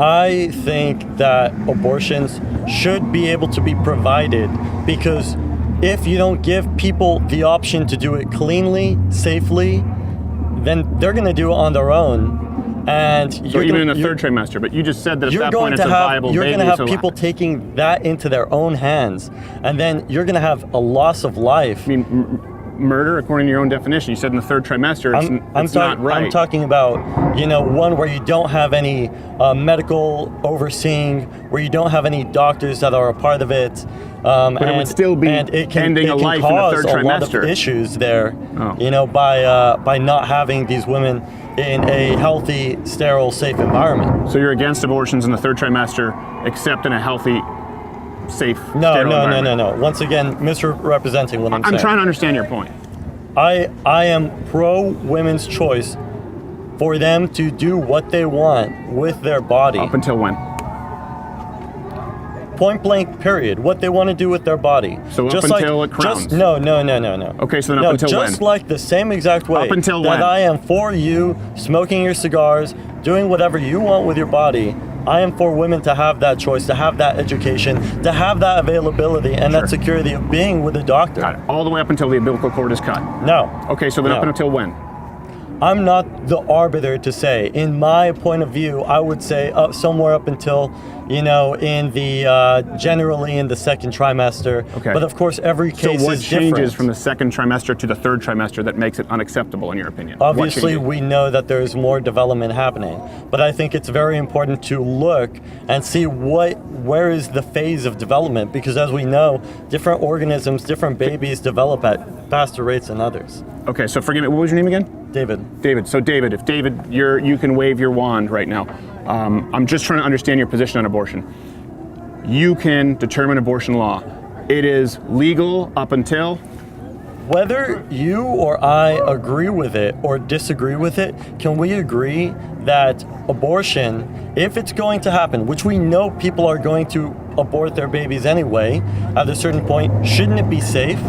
I think that abortions should be able to be provided, because if you don't give people the option to do it cleanly, safely, then they're going to do it on their own. And so even in the third trimester, but you just said that at that point it's a viable baby. You're going to have people taking that into their own hands, and then you're going to have a loss of life. I mean, murder according to your own definition. You said in the third trimester it's not right. I'm talking about, one where you don't have any medical overseeing, where you don't have any doctors that are a part of it. But it would still be ending a life in the third trimester. A lot of issues there, by not having these women in a healthy, sterile, safe environment. So you're against abortions in the third trimester, except in a healthy, safe, sterile environment? No. Once again, misrepresenting what I'm saying. I'm trying to understand your point. I am pro women's choice for them to do what they want with their body. Up until when? Point blank, period. What they want to do with their body. So up until it crowns? No. Okay, so then up until when? Just like the same exact way up until that when? I am for you smoking your cigars, doing whatever you want with your body, I am for women to have that choice, to have that education, to have that availability and that security of being with a doctor. Got it. All the way up until the umbilical cord is cut? No. Okay, so then up until when? I'm not the arbiter to say. In my point of view, I would say somewhere up until, in the generally in the second trimester. Okay. But of course, every case is different. So what changes from the second trimester to the third trimester that makes it unacceptable in your opinion? Obviously, we know that there's more development happening, but I think it's very important to look and see where is the phase of development, because as we know, different organisms, different babies develop at faster rates than others. Okay, so forgive me, what was your name again? David. David. So David, if David, you can wave your wand right now. I'm just trying to understand your position on abortion. You can determine abortion law. It is legal up until? Whether you or I agree with it or disagree with it, can we agree that abortion, if it's going to happen, which we know people are going to abort their babies anyway, at a certain point, shouldn't it be safe?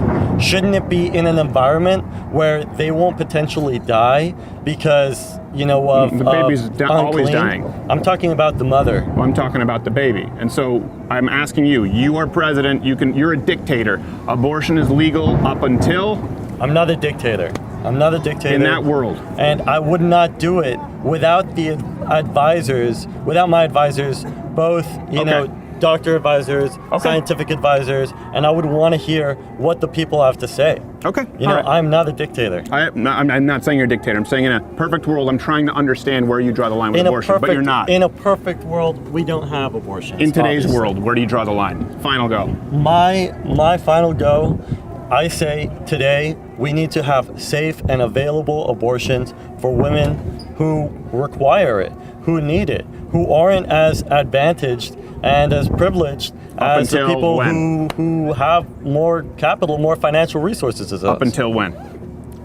Shouldn't it be in an environment where they won't potentially die because, of the baby's always dying. I'm talking about the mother. Well, I'm talking about the baby. And so I'm asking you, you are president, you're a dictator. Abortion is legal up until? I'm not a dictator. I'm not a dictator. In that world. And I would not do it without the advisors, without my advisors, both, doctor advisors, scientific advisors, and I would want to hear what the people have to say. Okay. I'm not a dictator. I'm not saying you're a dictator. I'm saying in a perfect world, I'm trying to understand where you draw the line with abortion, but you're not. In a perfect world, we don't have abortion. In today's world, where do you draw the line? Final go. My final go, I say today, we need to have safe and available abortions for women who require it, who need it, who aren't as advantaged and as privileged as the people who have more capital, more financial resources as us. Up until when?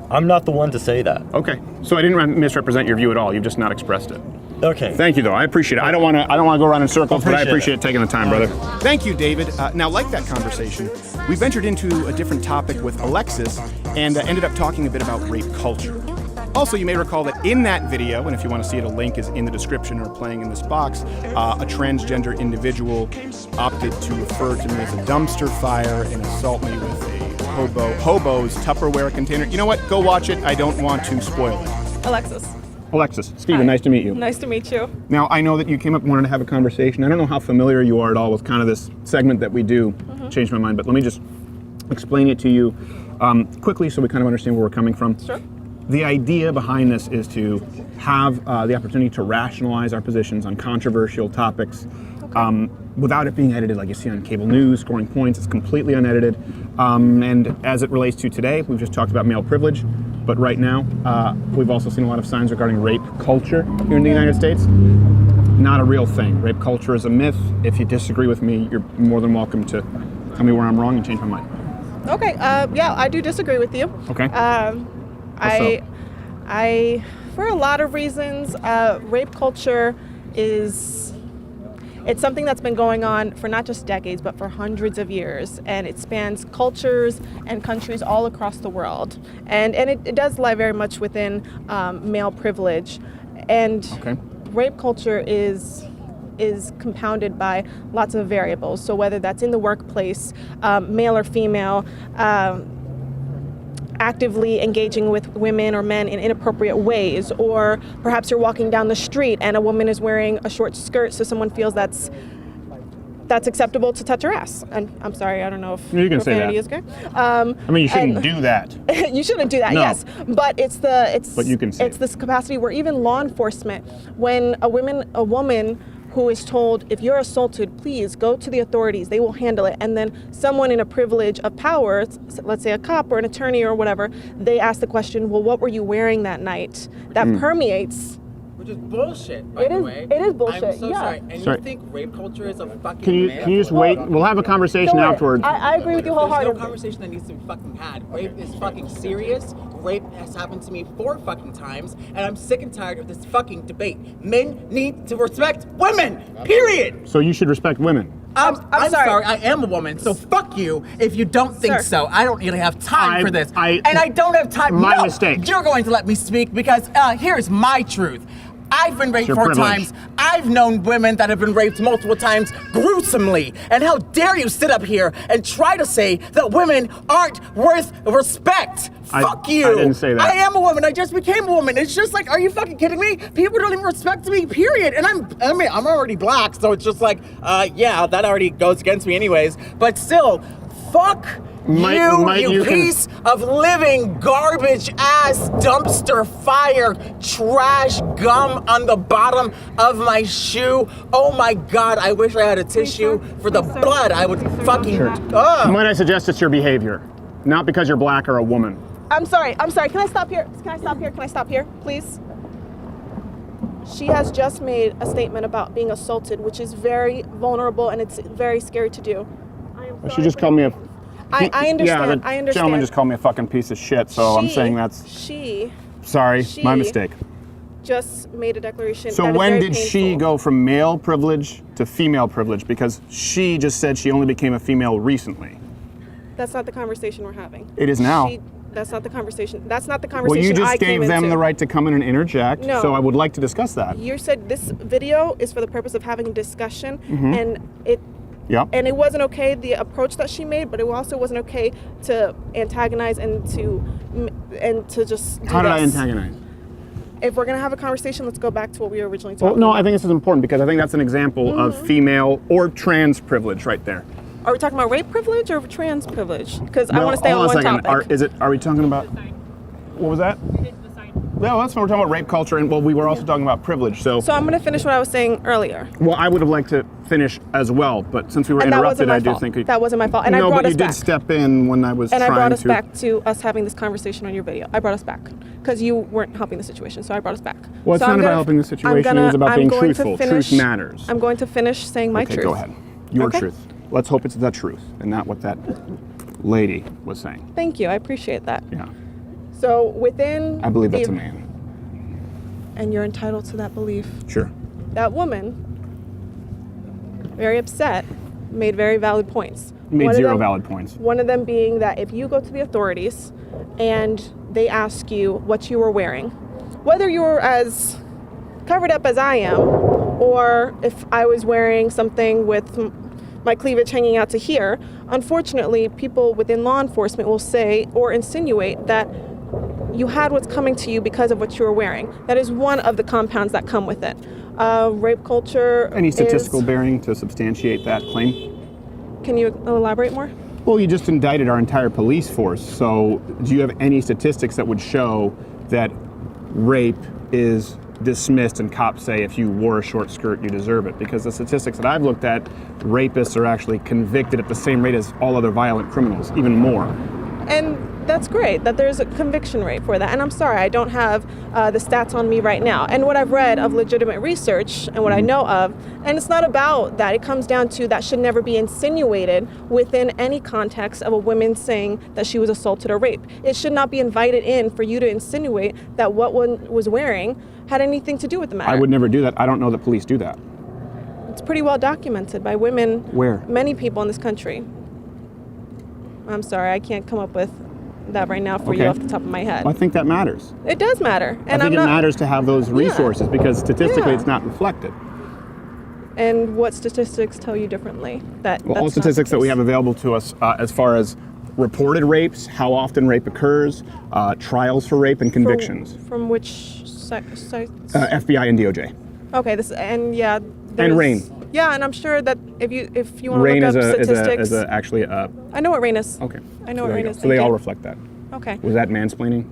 I'm not the one to say that. Okay, so I didn't misrepresent your view at all. You've just not expressed it. Okay. Thank you, though. I appreciate it. I don't want to go around in circles, but I appreciate taking the time, brother. Thank you, David. Now, like that conversation, we ventured into a different topic with Alexis and ended up talking a bit about rape culture. Also, you may recall that in that video, and if you want to see it, a link is in the description or playing in this box, a transgender individual opted to refer to me as a dumpster fire and assault me with a hobo's Tupperware container. You know what? Go watch it. I don't want to spoil it. Alexis. Steven, nice to meet you. Nice to meet you. Now, I know that you came up and wanted to have a conversation. I don't know how familiar you are at all with kind of this segment that we do. Changed my mind, but let me just explain it to you quickly so we kind of understand where we're coming from. Sure. The idea behind this is to have the opportunity to rationalize our positions on controversial topics without it being edited like you see on cable news, scoring points. It's completely unedited. And as it relates to today, we've just talked about male privilege, but right now we've also seen a lot of signs regarding rape culture here in the United States. Not a real thing. Rape culture is a myth. If you disagree with me, you're more than welcome to tell me where I'm wrong and change my mind. Okay, yeah, I do disagree with you. Okay. I, for a lot of reasons, rape culture it's something that's been going on for not just decades, but for hundreds of years, and it spans cultures and countries all across the world, and it does lie very much within male privilege, and rape culture is compounded by lots of variables. So whether that's in the workplace, male or female, actively engaging with women or men in inappropriate ways, or perhaps you're walking down the street and a woman is wearing a short skirt, so someone feels that's that's acceptable to touch her ass. And I'm sorry, I don't know if You can say profanity that. is good. I mean, you shouldn't do that. You shouldn't do that, No. yes. But But you can say it's it. this capacity where even law enforcement, when a woman who is told, if you're assaulted, please go to the authorities, they will handle it. And then someone in a privilege of power, let's say a cop or an attorney or whatever, they ask the question, well, what were you wearing that night? That permeates. Which is bullshit, by the way. It is bullshit, I'm so yeah. sorry. And Sorry. you think rape culture is a fucking Can you just wait? We'll have a conversation Don't worry. afterwards. I agree with you There's no wholeheartedly. conversation that needs to be fucking had. Rape is fucking serious. Rape has happened to me 4 fucking times, and I'm sick and tired of this fucking debate. Men need to respect women, period. So you should respect women. I'm sorry. sorry, I am a woman, so fuck you if you don't think Sir. so. I don't really have time for this. I- and I don't have time. My No, mistake. You're going to let me speak because here's my truth. I've been raped It's your 4 privilege. times. I've known women that have been raped multiple times gruesomely. And how dare you sit up here and try to say that women aren't worth respect? Fuck you. I didn't say that. I am a woman. I just became a woman. It's just like, are you fucking kidding me? People don't even respect me, period. And I'm already black, so it's just like, yeah, that already goes against me anyways. But still, fuck you piece of living garbage ass dumpster fire trash gum on the bottom of my shoe. Oh my God, I wish I had a tissue for the blood. I would fucking, Might I suggest it's your behavior, not because you're black or a woman. I'm sorry. Can I stop here? Can I stop here, please? She has just made a statement about being assaulted, which is very vulnerable and it's very scary to do. I am She sorry just for called me that. a... I understand. Yeah, the I understand. gentleman just called me a fucking piece of shit, so I'm saying that's... Sorry, my mistake. Just made a declaration. So that is when very did she painful. go from male privilege to female privilege? Because she just said she only became a female recently. That's not the conversation we're having. It is now. That's not the conversation. That's not the Well, conversation you just I came gave them into. the right to come in and interject, No. so I would like to discuss that. You said this video is for the purpose of having a discussion, Mhm. and it Yep. and it wasn't okay the approach that she made, but it also wasn't okay to antagonize and to just do How did I this. antagonize? If we're gonna have a conversation, let's go back to what we were originally Well, talking no, about. I think this is important because I think that's an example of female or trans privilege right there. Are we talking about rape privilege or trans privilege? Because I No, want to stay hold on a one second. topic. Are we talking about? What was that? No, that's when we're talking about rape culture, and well, we were also talking about privilege. So, So I'm gonna finish what I was saying earlier. well, I would have liked to finish as well, but since we were And that wasn't interrupted, my I do fault. think That wasn't my fault. And I no, brought but us you back. did step in when I was And I trying brought us to. back to us having this conversation on your video. I brought us back because you weren't helping the situation, so I brought us back. Well, it's So not I'm about gonna- helping the I'm situation. gonna- It's about I'm being going to truthful. finish- Truth matters. I'm going to finish saying my Okay, truth. go ahead. Your Okay? truth. Let's hope it's the truth and not what that lady was saying. Thank you. I appreciate that. Yeah, So within I believe that's the- a man. and you're entitled to that belief. Sure. That woman, very upset, made very valid points. Made One of zero them- valid points. One of them being that if you go to the authorities and they ask you what you were wearing, whether you were as covered up as I am, or if I was wearing something with my cleavage hanging out to here, unfortunately, people within law enforcement will say or insinuate that you had what's coming to you because of what you were wearing. That is one of the compounds that come with it. Rape culture. Any statistical is, bearing to substantiate that claim? Can you elaborate more? Well, you just indicted our entire police force. So, do you have any statistics that would show that rape is dismissed and cops say if you wore a short skirt, you deserve it? Because the statistics that I've looked at, rapists are actually convicted at the same rate as all other violent criminals, even more. And that's great that there's a conviction rate for that. And I'm sorry, I don't have the stats on me right now. And what I've read of legitimate research and what I know of, and it's not about that. It comes down to that should never be insinuated within any context of a woman saying that she was assaulted or raped. It should not be invited in for you to insinuate that what one was wearing had anything to do with the matter. I would never do that. I don't know that police do that. It's pretty well documented by women. Where? Many people in this country. I'm sorry, I can't come up with that right now for you Okay. off the top of my head. I think that matters. It does matter. And I think I'm it not, matters to have those resources because statistically Yeah. it's not reflected. And what statistics tell you differently? That Well, that's all not the statistics that we case? have available to us as far as reported rapes, how often rape occurs, trials for rape, and convictions. From which sites? FBI and DOJ. Okay, this and yeah. And there's- RAIN. Yeah, and I'm sure that if you want to RAIN look up is statistics, actually a. I know what RAIN is. Okay. I know So what there you RAIN go. is. So they Thank all you. reflect that. Okay. Was that mansplaining?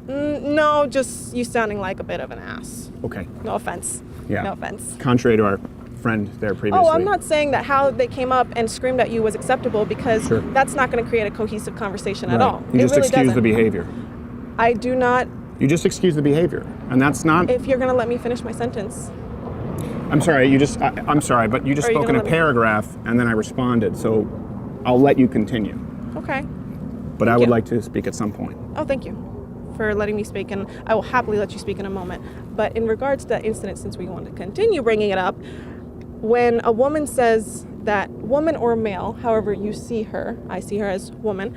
No, just you sounding like a bit of an ass. Okay. No offense. Yeah. No offense. Contrary to our friend there previously. Oh, I'm not saying that how they came up and screamed at you was acceptable, because Sure. that's not going to create a cohesive conversation at Right. all. You It just really excuse doesn't. the behavior. I do not. You just excuse the behavior, and that's not. If you're going to let me finish my sentence. I'm sorry. I'm sorry, but you just Are you spoke in gonna a let me- paragraph, and then I responded. So, I'll let you continue. Okay. But I Thank would you. like to speak at some point. Oh, thank you for letting me speak, and I will happily let you speak in a moment. But in regards to that incident, since we want to continue bringing it up, when a woman says that, woman or male, however you see her, I see her as woman,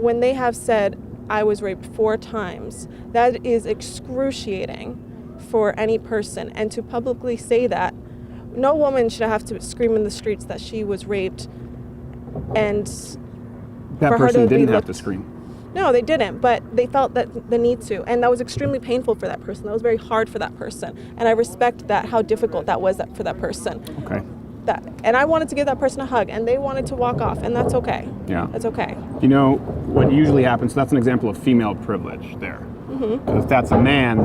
when they have said, I was raped 4 times, that is excruciating for any person. And to publicly say that, no woman should have to scream in the streets that she was raped, and That for her person to be didn't have looked- to scream. No, they didn't, but they felt that the need to, and that was extremely painful for that person. That was very hard for that person, and I respect that, how difficult that was for that person. Okay. And I wanted to give that person a hug, and they wanted to walk off, and that's okay. Yeah. That's okay. You know what usually happens? That's an example of female privilege there. Because if that's a man,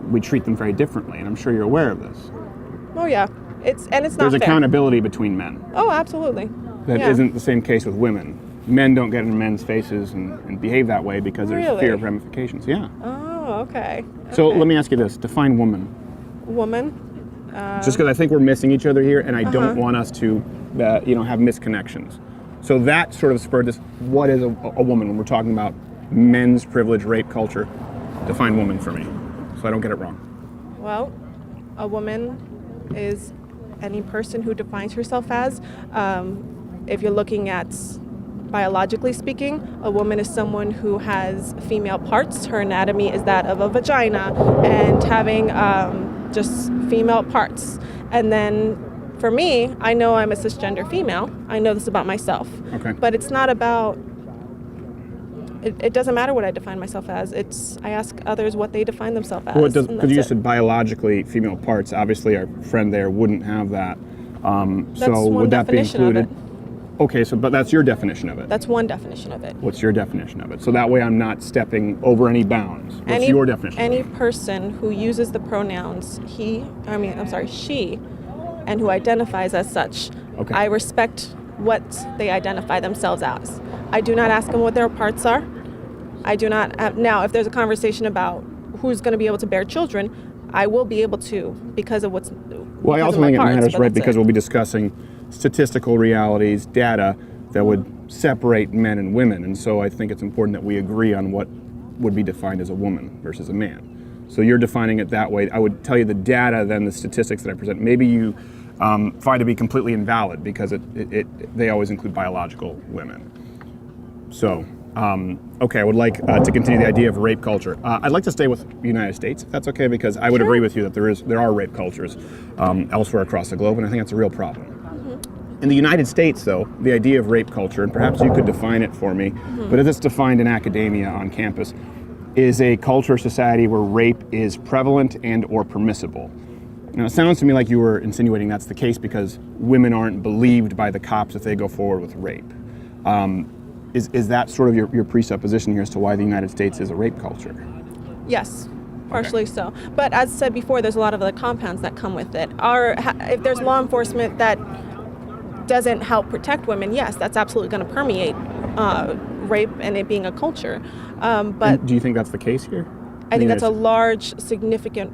we treat them very differently, and I'm sure you're aware of this. Oh yeah, it's not There's fair. accountability between men. Oh, absolutely. That Yeah. not the same case with women. Men don't get in men's faces and behave that way because there's Really? fear of ramifications. Yeah. Oh, okay. So Okay. let me ask you this: define woman. Woman. Just because I think we're missing each other here, and I don't want us to, have misconnections. So that sort of spurred this. What is a woman when we're talking about men's privilege, rape culture? Define woman for me, so I don't get it wrong. Well, a woman is any person who defines herself as. If you're looking at biologically speaking, a woman is someone who has female parts. Her anatomy is that of a vagina, and having just female parts. And then for me, I know I'm a cisgender female. I know this about myself. Okay. But it's not about, it doesn't matter what I define myself as. I ask others what they define themselves as. Well, it does, and because you that's just it. said biologically female parts. Obviously, our friend there wouldn't have that. So one would that be definition of included? it. Okay, but that's your definition of it. That's one definition of it. What's your definition of it? So that way I'm not stepping over any bounds. What's your definition? Any person who uses the pronouns she, and who identifies as such, Okay. I respect what they identify themselves as. I do not ask them what their parts are. I do not. Now, if there's a conversation about who's going to be able to bear children, I will be able to because of what's. Well, I also think it matters, right, because we'll be discussing statistical realities, data that would separate men and women. And so I think it's important that we agree on what would be defined as a woman versus a man. So you're defining it that way. I would tell you the data, then the statistics that I present, maybe you find to be completely invalid because they always include biological women. So, okay, I would like to continue the idea of rape culture. I'd like to stay with the United States, if that's okay, because I would agree with you that there are rape cultures elsewhere across the globe, and I think that's a real problem. In the United States, though, the idea of rape culture, and perhaps you could define it for me, but as it's defined in academia on campus, is a culture or society where rape is prevalent and or permissible. Now, it sounds to me like you were insinuating that's the case because women aren't believed by the cops if they go forward with rape. Is that sort of your presupposition here as to why the United States is a rape culture? Yes, partially so. But as said before, there's a lot of other compounds that come with it. If there's law enforcement that doesn't help protect women, yes, that's absolutely going to permeate rape and it being a culture. But And do you think that's the case here? I think that's a large, significant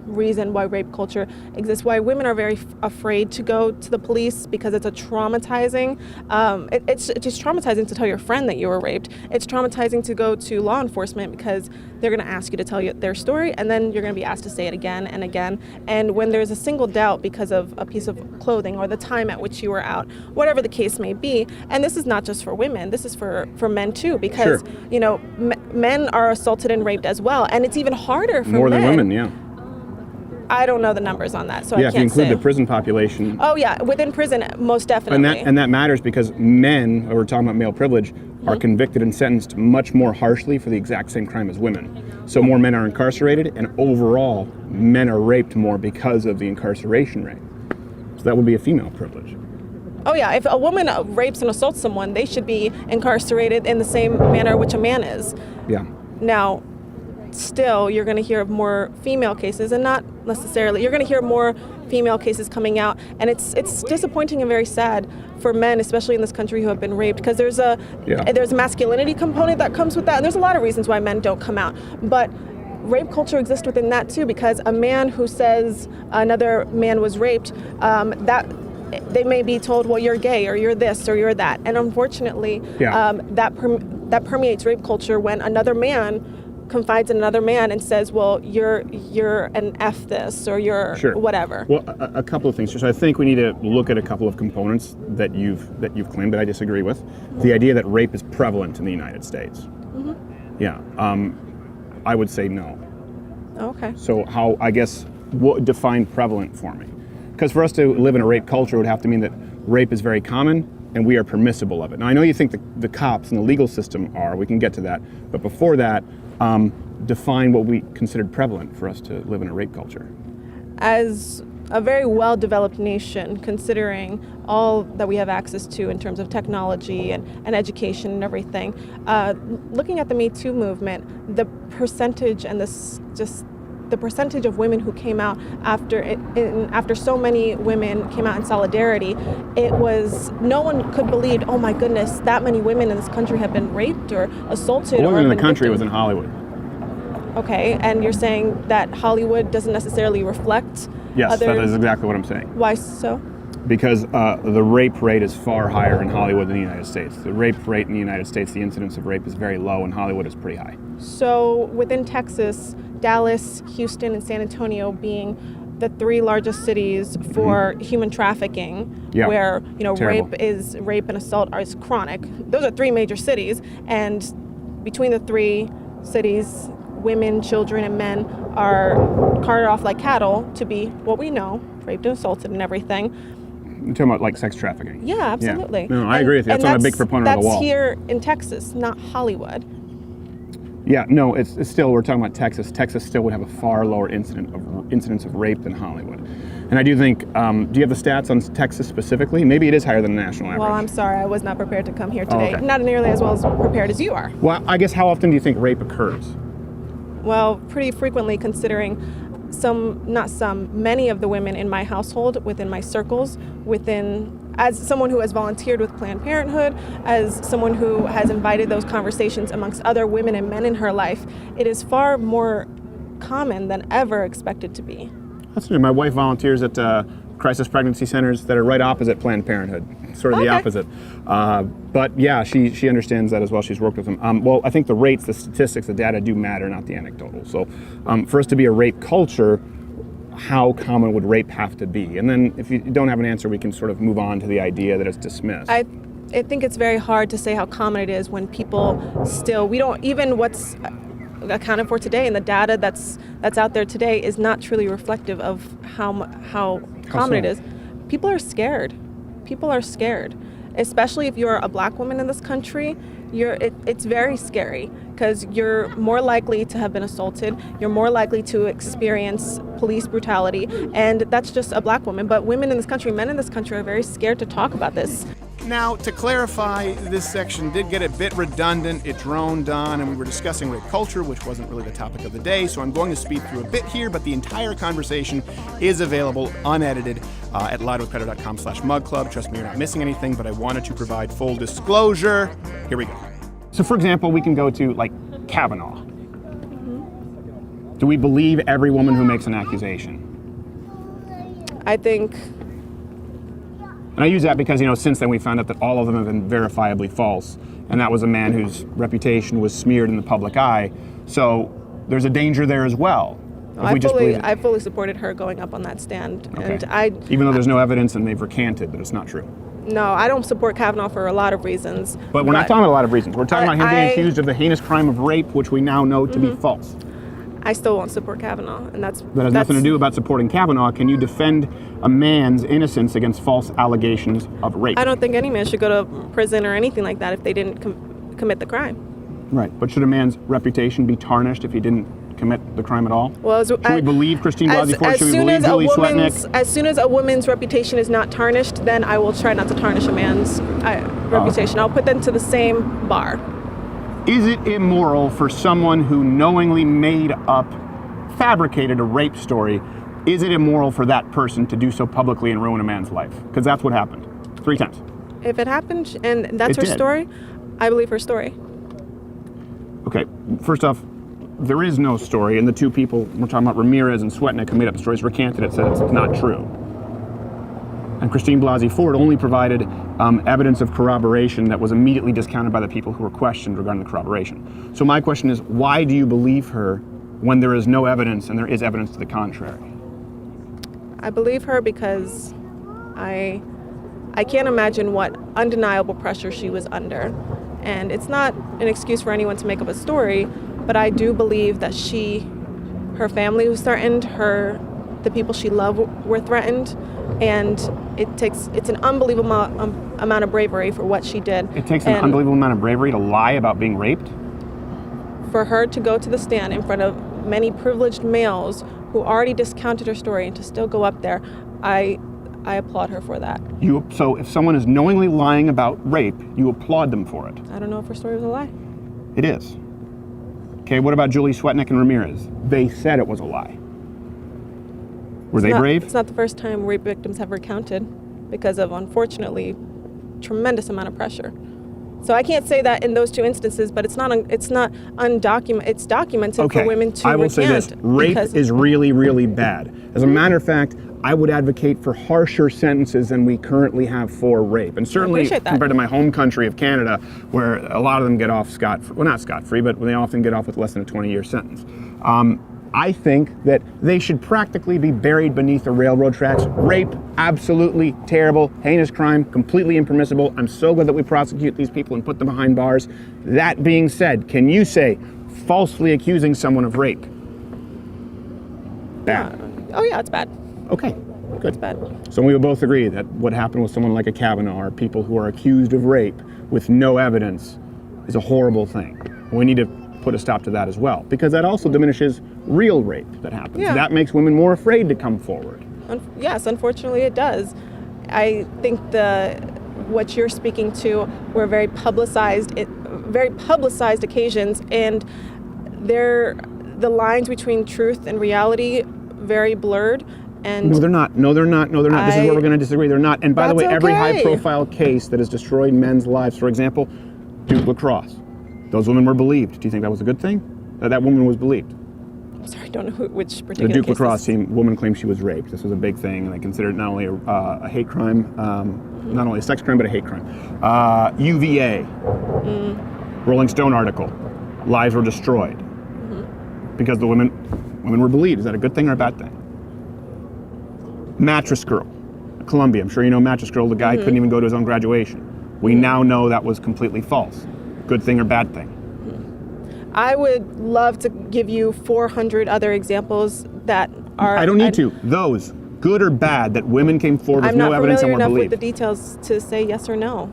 reason why rape culture exists, why women are very afraid to go to the police because it's a traumatizing, it's just traumatizing to tell your friend that you were raped. It's traumatizing to go to law enforcement because they're going to ask you to tell you their story and then you're going to be asked to say it again and again. And when there's a single doubt because of a piece of clothing or the time at which you were out, whatever the case may be, and this is not just for women, this is for men too, because Sure. Men are assaulted and raped as well, and it's even harder for More men. than women, yeah. I don't know the numbers on that, so Yeah, I if you can't include say. the prison population. Oh yeah, within prison, most definitely. And that matters because men, we're talking about male privilege, are convicted and sentenced much more harshly for the exact same crime as women. So more men are incarcerated, and overall, men are raped more because of the incarceration rate. So that would be a female privilege. Oh yeah, if a woman rapes and assaults someone, they should be incarcerated in the same manner which a man is. Yeah. Now, still, you're going to hear of more female cases, and not necessarily. You're going to hear more female cases coming out, and it's disappointing and very sad for men, especially in this country, who have been raped, because there's a masculinity component that comes with that, and there's a lot of reasons why men don't come out. But rape culture exists within that too, because a man who says another man was raped, that they may be told, well, you're gay, or you're this, or you're that, and unfortunately, that permeates rape culture when another man confides in another man and says, well, you're an F this, or you're whatever. Well, a couple of things. So I think we need to look at a couple of components that you've claimed that I disagree with. The idea that rape is prevalent in the United States. Mm-hmm. Yeah. I would say no. Okay. So what define prevalent for me? Because for us to live in a rape culture, it would have to mean that rape is very common and we are permissible of it. Now, I know you think the cops and the legal system are. We can get to that. But before that, define what we considered prevalent for us to live in a rape culture. As a very well-developed nation, considering all that we have access to in terms of technology and education and everything, looking at the Me Too movement, the percentage and the percentage of women who came out after so many women came out in solidarity, it was, no one could believe, oh my goodness, that many women in this country have been raped or assaulted. It wasn't in the country, victims. It was in Hollywood. Okay, and you're saying that Hollywood doesn't necessarily reflect Yes, that is exactly what I'm saying. Why so? Because the rape rate is far higher in Hollywood than the United States. The rape rate in the United States, the incidence of rape is very low, and Hollywood is pretty high. So within Texas, Dallas, Houston, and San Antonio being the three largest cities for human trafficking, where Terrible. rape and assault is chronic. Those are three major cities, and between the three cities, women, children, and men are carted off like cattle to be what we know, raped and assaulted and everything. You're talking about like sex trafficking. Yeah, absolutely. Yeah. No, I agree with you. That's why I'm a big proponent of the wall. That's here in Texas, not Hollywood. Yeah, no, it's still, we're talking about Texas. Texas still would have a far lower incidence of rape than Hollywood. And I do think, do you have the stats on Texas specifically? Maybe it is higher than the national average. Well, I'm sorry, I was not prepared to come here today. Okay. Not nearly as well as prepared as you are. Well, I guess how often do you think rape occurs? Well, pretty frequently, considering many of the women in my household, within my circles, as someone who has volunteered with Planned Parenthood, as someone who has invited those conversations amongst other women and men in her life, it is far more common than ever expected to be. That's true. My wife volunteers at crisis pregnancy centers that are right opposite Planned Parenthood, sort of the opposite. But yeah, she understands that as well. She's worked with them. Well, I think the rates, the statistics, the data do matter, not the anecdotal. So for us to be a rape culture, how common would rape have to be? And then if you don't have an answer, we can sort of move on to the idea that it's dismissed. I think it's very hard to say how common it is when people still, we don't, even what's accounted for today and the data that's out there today is not truly reflective of how common it is. People are scared. People are scared, especially if you're a black woman in this country. It's very scary because you're more likely to have been assaulted. You're more likely to experience police brutality, and that's just a black woman. But women in this country, men in this country are very scared to talk about this. Now, to clarify, this section did get a bit redundant. It droned on, and we were discussing rape culture, which wasn't really the topic of the day, so I'm going to speed through a bit here, but the entire conversation is available unedited at louderwithcrowder.com/mugclub. Trust me, you're not missing anything, but I wanted to provide full disclosure. Here we go. So, for example, we can go to, like, Kavanaugh. Do we believe every woman who makes an accusation? I think... And I use that because, since then we found out that all of them have been verifiably false. And that was a man whose reputation was smeared in the public eye. So there's a danger there as well. I fully supported her going up on that stand. Okay. And even though there's no evidence and they've recanted that it's not true. No, I don't support Kavanaugh for a lot of reasons. But we're not talking about a lot of reasons. We're talking about him being accused of the heinous crime of rape, which we now know to be false. I still won't support Kavanaugh, and that has nothing to do about supporting Kavanaugh. Can you defend a man's innocence against false allegations of rape? I don't think any man should go to prison or anything like that if they didn't commit the crime. Right, but should a man's reputation be tarnished if he didn't commit the crime at all? Well, should we believe Christine Blasey Ford? Should we believe Julie Swetnick? As soon as a woman's reputation is not tarnished, then I will try not to tarnish a man's reputation. I'll put them to the same bar. Is it immoral for someone who knowingly fabricated a rape story, is it immoral for that person to do so publicly and ruin a man's life? Because that's what happened 3 times. If it happened and that's her story, I believe her story. Okay, first off, there is no story, and the 2 people we're talking about, Ramirez and Swetnick, who made up the stories, recanted it, said it's not true. And Christine Blasey Ford only provided evidence of corroboration that was immediately discounted by the people who were questioned regarding the corroboration. So my question is, why do you believe her when there is no evidence and there is evidence to the contrary? I believe her because I can't imagine what undeniable pressure she was under. And it's not an excuse for anyone to make up a story, but I do believe that her family was threatened, the people she loved were threatened, and it's an unbelievable amount of bravery for what she did. It takes an unbelievable amount of bravery to lie about being raped? For her to go to the stand in front of many privileged males who already discounted her story and to still go up there, I applaud her for that. So if someone is knowingly lying about rape, you applaud them for it? I don't know if her story was a lie. It is. Okay, what about Julie Swetnick and Ramirez? They said it was a lie. Were they brave? It's not the first time rape victims have recounted because of, unfortunately, tremendous amount of pressure. So I can't say that in those 2 instances, but it's not undocumented. It's documented for women to recant. I will say this: rape is really, really bad. As a matter of fact, I would advocate for harsher sentences than we currently have for rape, and certainly compared to my home country of Canada, where a lot of them get off not scot-free, but they often get off with less than a 20-year sentence. I think that they should practically be buried beneath the railroad tracks. Rape, absolutely terrible, heinous crime, completely impermissible. I'm so glad that we prosecute these people and put them behind bars. That being said, can you say falsely accusing someone of rape? Bad. Oh yeah, it's bad. Okay, good. It's bad. So we would both agree that what happened with someone like a Kavanaugh, or people who are accused of rape with no evidence, is a horrible thing. We need to put a stop to that as well, because that also diminishes real rape that happens. Yeah. That makes women more afraid to come forward. Yes, unfortunately it does. I think what you're speaking to were very publicized occasions, and the lines between truth and reality very blurred. And No, they're not. This is where we're going to disagree. They're not. And by the way, every high-profile case that has destroyed men's lives, for example, Duke Lacrosse, those women were believed. Do you think that was a good thing? That woman was believed? I'm sorry, I don't know which particular The Duke case Lacrosse team, woman claimed she was raped. This was a big thing, and they considered it not only a hate crime, not only a sex crime, but a hate crime. UVA, Rolling Stone article, lives were destroyed because the women were believed. Is that a good thing or a bad thing? Mattress Girl, Columbia. I'm sure you know Mattress Girl. The guy couldn't even go to his own graduation. We now know that was completely false. Good thing or bad thing? I would love to give you 400 other examples that are... I don't need to. Those, good or bad, that women came forward with no evidence and were believed. I'm not familiar enough with the details to say yes or no.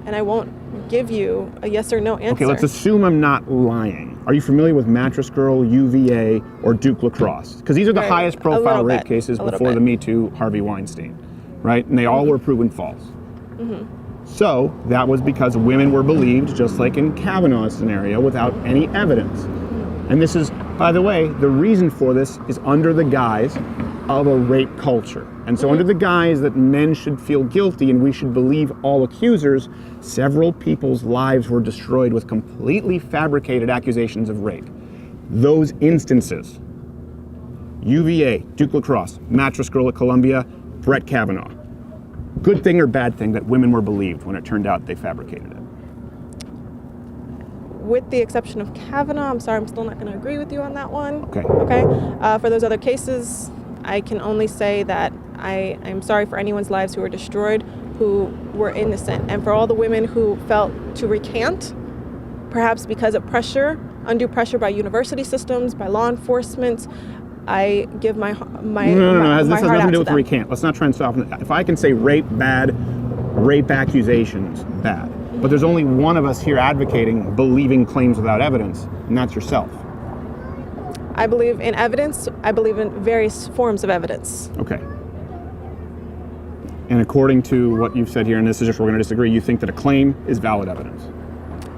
And I won't give you a yes or no answer. Okay, let's assume I'm not lying. Are you familiar with Mattress Girl, UVA, or Duke Lacrosse? Because these are the highest profile rape cases before the Me Too Harvey Weinstein, right? And they all were proven false. So that was because women were believed, just like in Kavanaugh's scenario, without any evidence. And this is, by the way, the reason for this is under the guise of a rape culture. And so under the guise that men should feel guilty and we should believe all accusers, several people's lives were destroyed with completely fabricated accusations of rape. Those instances, UVA, Duke Lacrosse, Mattress Girl at Columbia, Brett Kavanaugh. Good thing or bad thing that women were believed when it turned out they fabricated it? With the exception of Kavanaugh, I'm sorry, I'm still not going to agree with you on that one. Okay. For those other cases, I can only say that I'm sorry for anyone's lives who were destroyed, who were innocent. And for all the women who felt to recant, perhaps because of pressure, undue pressure by university systems, by law enforcement, I give my heart out to them. This has nothing to do with recant. Let's not try and soften it. If I can say rape bad, rape accusations bad. But there's only one of us here advocating believing claims without evidence, and that's yourself. I believe in evidence. I believe in various forms of evidence. Okay. And according to what you've said here, and this is just we're going to disagree, you think that a claim is valid evidence?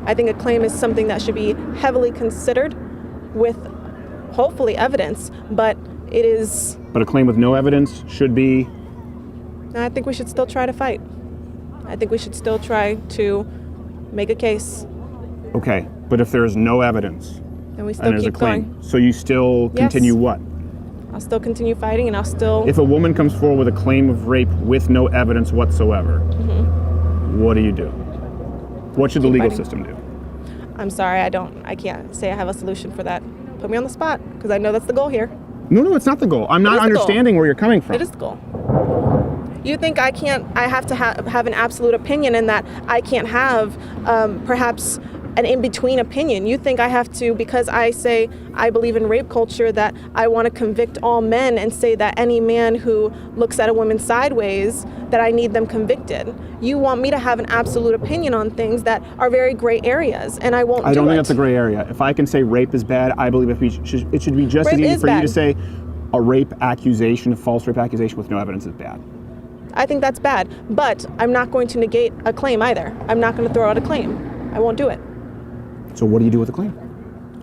I think a claim is something that should be heavily considered with hopefully evidence, but it is... But a claim with no evidence should be? I think we should still try to fight. I think we should still try to make a case. Okay, but if there is no evidence, And we still and there's a keep claim, going. so you still continue what? I'll still continue fighting, and I'll still... If a woman comes forward with a claim of rape with no evidence whatsoever, what do you do? What should the legal system do? I'm sorry, I can't say I have a solution for that. Put me on the spot, because I know that's the goal here. No, it's not the goal. I'm not understanding where you're coming from. It is the goal. You think I have to have an absolute opinion, and that I can't have perhaps an in-between opinion. You think I have to, because I say I believe in rape culture, that I want to convict all men and say that any man who looks at a woman sideways, that I need them convicted. You want me to have an absolute opinion on things that are very gray areas, and I won't do it. I don't think that's a gray area. If I can say rape is bad, I believe it should be just as easy for you to say a rape accusation, a false rape accusation with no evidence is bad. I think that's bad, but I'm not going to negate a claim either. I'm not going to throw out a claim. I won't do it. So what do you do with the claim?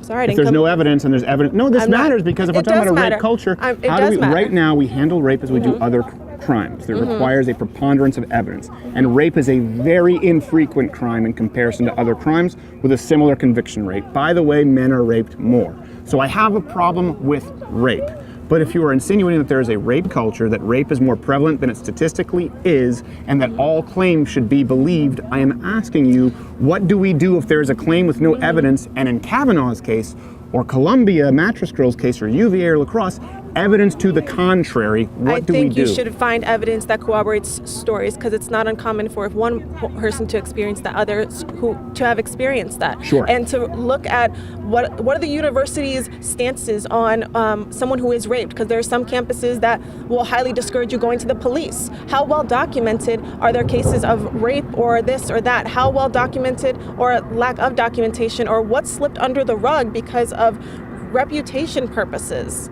Sorry, if there's no evidence and there's evidence, no, this matters because if we're talking about a rape culture, right now we handle rape as we do other crimes. That requires a preponderance of evidence, and rape is a very infrequent crime in comparison to other crimes with a similar conviction rate. By the way, men are raped more. So I have a problem with rape. But if you are insinuating that there is a rape culture, that rape is more prevalent than it statistically is, and that all claims should be believed, I am asking you, what do we do if there is a claim with no evidence, and in Kavanaugh's case, or Columbia Mattress Girls case, or UVA or La Crosse, evidence to the contrary, what do we do? I think you should find evidence that corroborates stories, because it's not uncommon for one person to experience that, others to have experienced that. Sure. And to look at what are the university's stances on someone who is raped, because there are some campuses that will highly discourage you going to the police. How well documented are there cases of rape or this or that? How well documented or lack of documentation, or what slipped under the rug because of reputation purposes?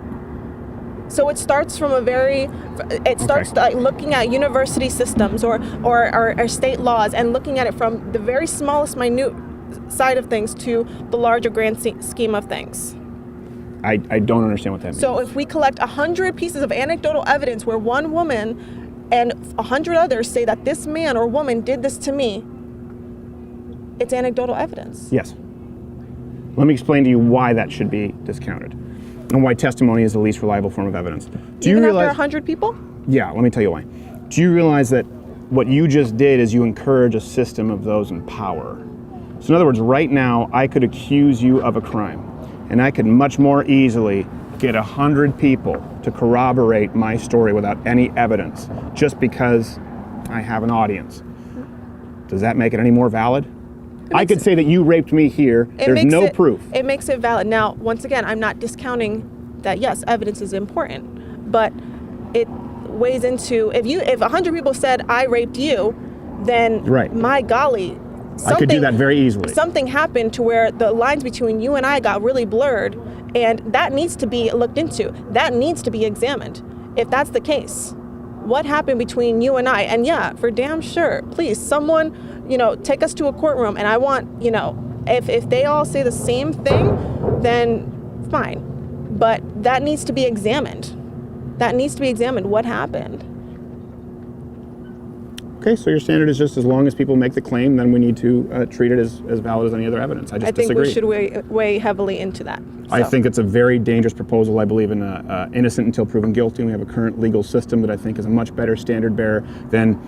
So it starts from like looking at university systems or state laws, and looking at it from the very smallest minute side of things to the larger grand scheme of things. I don't understand what that means. So if we collect 100 pieces of anecdotal evidence where one woman and 100 others say that this man or woman did this to me, it's anecdotal evidence. Yes. Let me explain to you why that should be discounted, and why testimony is the least reliable form of evidence. Do you realize? After 100 people? Yeah, let me tell you why. Do you realize that what you just did is you encourage a system of those in power? So in other words, right now, I could accuse you of a crime, and I could much more easily get 100 people to corroborate my story without any evidence, just because I have an audience. Does that make it any more valid? I could say that you raped me here. There's no proof. It makes it valid. Now, once again, I'm not discounting that, yes, evidence is important, but it weighs into, if 100 people said I raped you, then my golly, I could do that very easily. Something happened to where the lines between you and I got really blurred, and that needs to be looked into. That needs to be examined. If that's the case, what happened between you and I? And yeah, for damn sure, please, someone, take us to a courtroom, and I want, if they all say the same thing, then fine. But that needs to be examined. That needs to be examined. What happened? Okay, so your standard is just as long as people make the claim, then we need to treat it as valid as any other evidence. I think we should weigh heavily into that. So. I think it's a very dangerous proposal. I believe in innocent until proven guilty. We have a current legal system that I think is a much better standard bearer than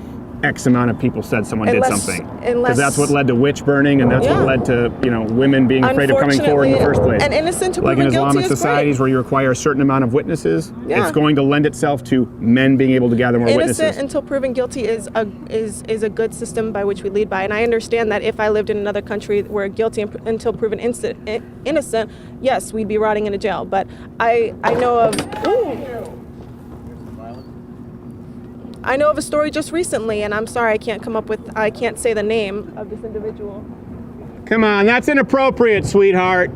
X amount of people said someone did something. Because that's what led to witch burning, and that's what led to women being afraid of coming forward in the first place. And innocent to like proven guilty in Islamic societies where you require a certain amount of witnesses, it's going to lend itself to men being able to gather more witnesses. Innocent until proven guilty is a good system by which we lead by. And I understand that if I lived in another country where guilty until proven innocent, yes, we'd be rotting in a jail. But I know of... I know of a story just recently, and I'm sorry I can't say the name of this individual. Come on, that's inappropriate, sweetheart.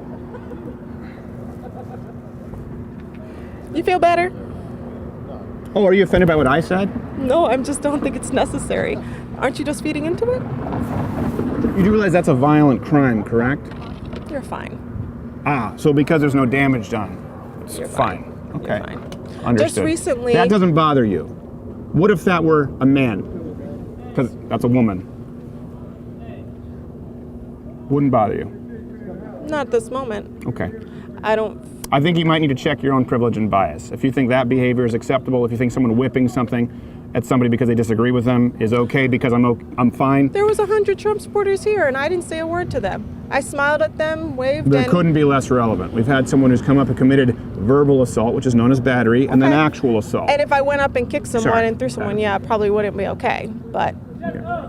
You feel better? Oh, are you offended by what I said? No, I just don't think it's necessary. Aren't you just feeding into it? You do realize that's a violent crime, correct? You're fine. Ah, so because there's no damage done, it's You're fine. Okay. You're fine. Understood. Just recently... That doesn't bother you. What if that were a man? Because that's a woman. Wouldn't bother you. Not this moment. Okay. I think you might need to check your own privilege and bias. If you think that behavior is acceptable, if you think someone whipping something at somebody because they disagree with them is okay because I'm fine. There was 100 Trump supporters here, and I didn't say a word to them. I smiled at them, waved, There couldn't be less relevant. We've had someone who's come up and committed verbal assault, which is known as battery, and then actual assault. And if I went up and kicked someone Sorry. and threw someone, yeah, it probably wouldn't be okay. But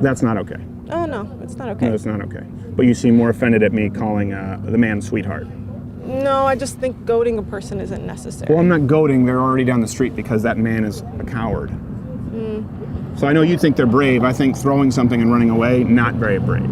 that's not okay. oh no, it's not okay. No, it's not okay. But you seem more offended at me calling the man sweetheart. No, I just think goading a person isn't necessary. Well, I'm not goading. They're already down the street because that man is a coward. So I know you think they're brave. I think throwing something and running away, not very brave.